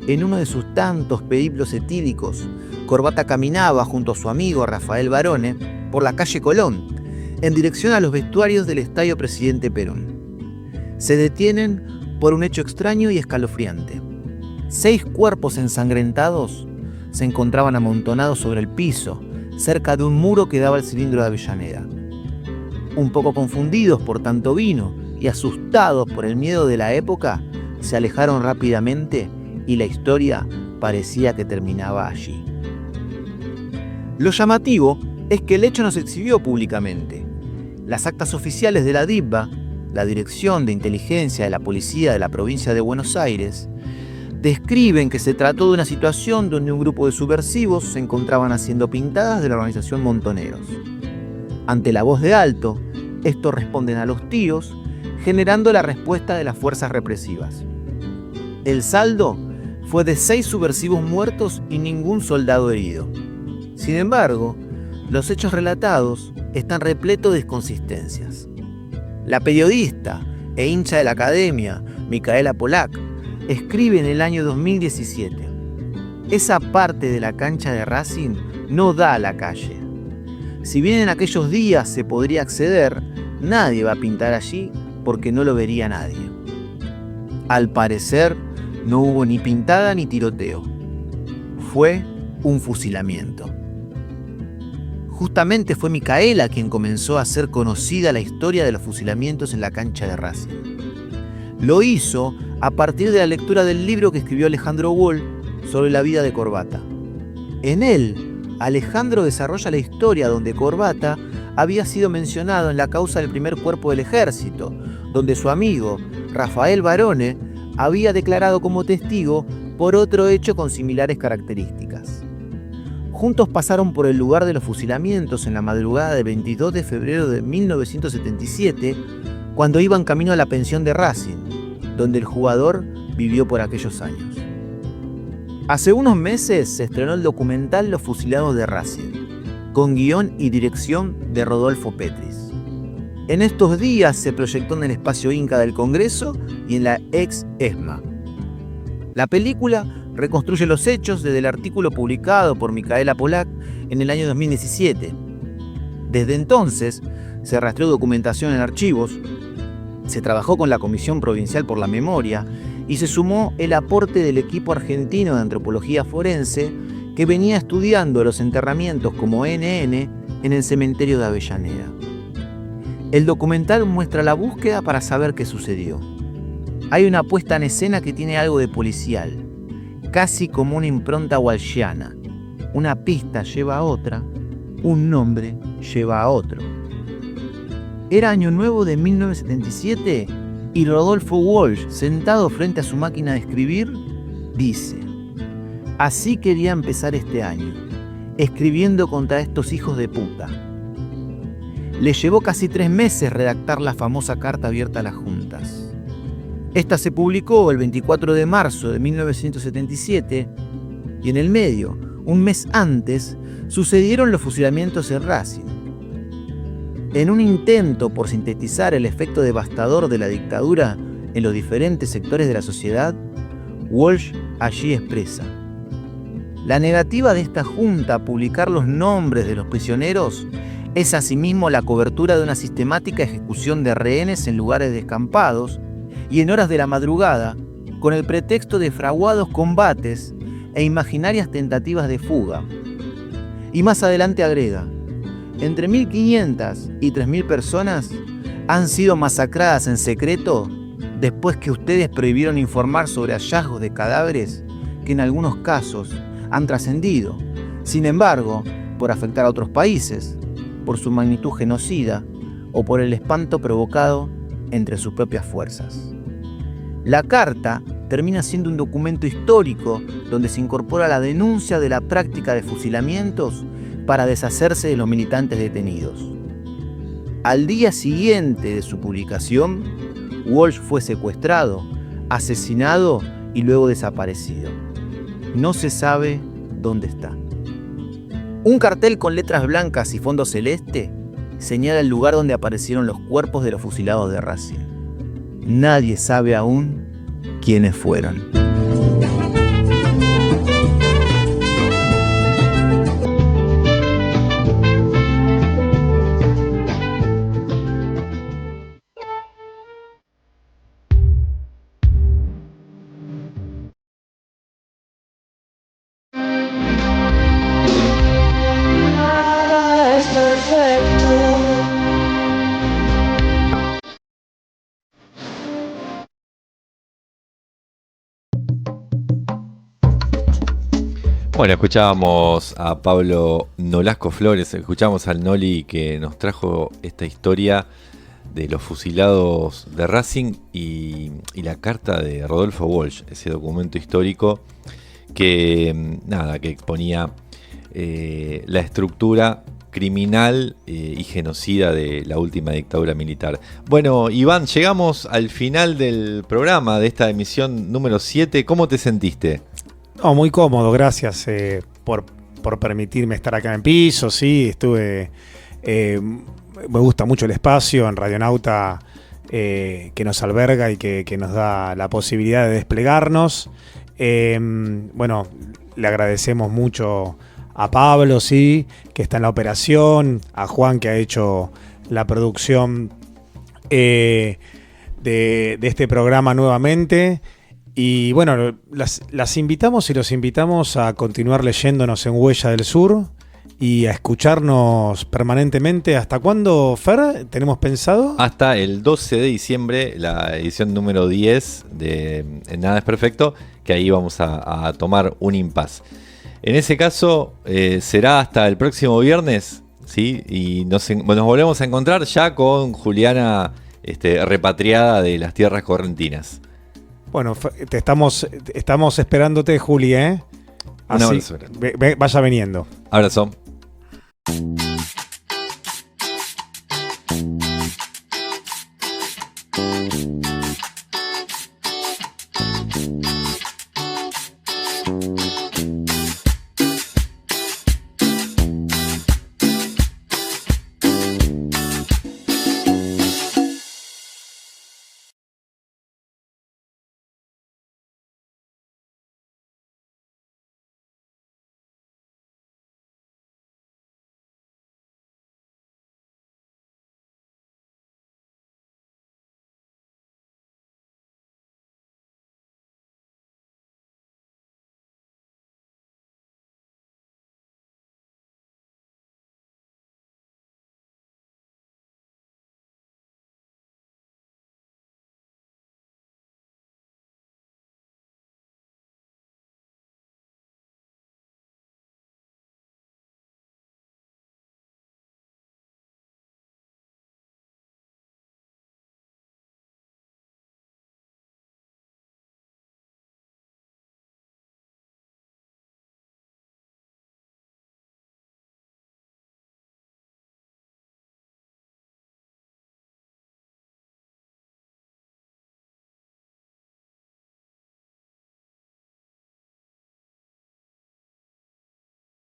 en uno de sus tantos periplos etílicos, Corbata caminaba junto a su amigo Rafael Barone por la calle Colón, en dirección a los vestuarios del Estadio Presidente Perón. Se detienen por un hecho extraño y escalofriante. 6 cuerpos ensangrentados se encontraban amontonados sobre el piso, cerca de un muro que daba al cilindro de Avellaneda. Un poco confundidos por tanto vino y asustados por el miedo de la época, se alejaron rápidamente y la historia parecía que terminaba allí. Lo llamativo es que el hecho no se exhibió públicamente. Las actas oficiales de la DIVBA, la Dirección de Inteligencia de la Policía de la Provincia de Buenos Aires, describen que se trató de una situación donde un grupo de subversivos se encontraban haciendo pintadas de la organización Montoneros. Ante la voz de alto, estos responden a los tiros, generando la respuesta de las fuerzas represivas. El saldo fue de 6 subversivos muertos y ningún soldado herido. Sin embargo, los hechos relatados están repletos de inconsistencias. La periodista e hincha de la academia, Micaela Polak, escribe en el año 2017: esa parte de la cancha de Racing no da a la calle. Si bien en aquellos días se podría acceder, nadie va a pintar allí porque no lo vería nadie. Al parecer, no hubo ni pintada ni tiroteo. Fue un fusilamiento. Justamente fue Micaela quien comenzó a hacer conocida la historia de los fusilamientos en la cancha de Racing. Lo hizo a partir de la lectura del libro que escribió Alejandro Wall sobre la vida de Corbata. En él, Alejandro desarrolla la historia donde Corbata había sido mencionado en la causa del primer cuerpo del ejército, donde su amigo, Rafael Barone, había declarado como testigo por otro hecho con similares características. Juntos pasaron por el lugar de los fusilamientos en la madrugada del 22 de febrero de 1977, cuando iban camino a la pensión de Racing, donde el jugador vivió por aquellos años. Hace unos meses se estrenó el documental Los fusilados de Racing, con guión y dirección de Rodolfo Petris. En estos días se proyectó en el espacio Inca del Congreso y en la ex ESMA. La película reconstruye los hechos desde el artículo publicado por Micaela Polak en el año 2017. Desde entonces se rastreó documentación en archivos, se trabajó con la Comisión Provincial por la Memoria y se sumó el aporte del equipo argentino de antropología forense que venía estudiando los enterramientos como NN en el cementerio de Avellaneda. El documental muestra la búsqueda para saber qué sucedió. Hay una puesta en escena que tiene algo de policial, casi como una impronta walshiana. Una pista lleva a otra, un nombre lleva a otro. Era Año Nuevo de 1977 y Rodolfo Walsh, sentado frente a su máquina de escribir, dice: así quería empezar este año, escribiendo contra estos hijos de puta. Le llevó casi 3 meses redactar la famosa carta abierta a las juntas. Esta se publicó el 24 de marzo de 1977 y en el medio, un mes antes, sucedieron los fusilamientos en Racing. En un intento por sintetizar el efecto devastador de la dictadura en los diferentes sectores de la sociedad, Walsh allí expresa: la negativa de esta junta a publicar los nombres de los prisioneros es asimismo la cobertura de una sistemática ejecución de rehenes en lugares descampados y en horas de la madrugada, con el pretexto de fraguados combates e imaginarias tentativas de fuga. Y más adelante agrega: entre 1.500 y 3.000 personas han sido masacradas en secreto después que ustedes prohibieron informar sobre hallazgos de cadáveres que en algunos casos han trascendido, sin embargo, por afectar a otros países, por su magnitud genocida o por el espanto provocado entre sus propias fuerzas. La carta termina siendo un documento histórico donde se incorpora la denuncia de la práctica de fusilamientos para deshacerse de los militantes detenidos. Al día siguiente de su publicación, Walsh fue secuestrado, asesinado y luego desaparecido. No se sabe dónde está. Un cartel con letras blancas y fondo celeste señala el lugar donde aparecieron los cuerpos de los fusilados de Racing. Nadie sabe aún quiénes fueron. Bueno, escuchábamos a Pablo Nolasco Flores, escuchamos al Noli que nos trajo esta historia de los fusilados de Racing y la carta de Rodolfo Walsh, ese documento histórico que exponía la estructura criminal y genocida de la última dictadura militar. Bueno, Iván, llegamos al final del programa de esta emisión número 7. ¿Cómo te sentiste? No, muy cómodo, gracias por permitirme estar acá en piso, sí, estuve, me gusta mucho el espacio en Radionauta que nos alberga y que nos da la posibilidad de desplegarnos. Bueno, le agradecemos mucho a Pablo, sí, que está en la operación, a Juan que ha hecho la producción de este programa nuevamente. Y bueno, las invitamos y los invitamos a continuar leyéndonos en Huella del Sur y a escucharnos permanentemente. ¿Hasta cuándo, Fer, tenemos pensado? Hasta el 12 de diciembre, la edición número 10 de Nada es Perfecto, que ahí vamos a tomar un impas. En ese caso, será hasta el próximo viernes, ¿sí? Y nos volvemos a encontrar ya con Juliana repatriada de las tierras correntinas. Bueno, estamos esperándote, Juli, ¿eh? Así, un abrazo. Vaya viniendo. Abrazo.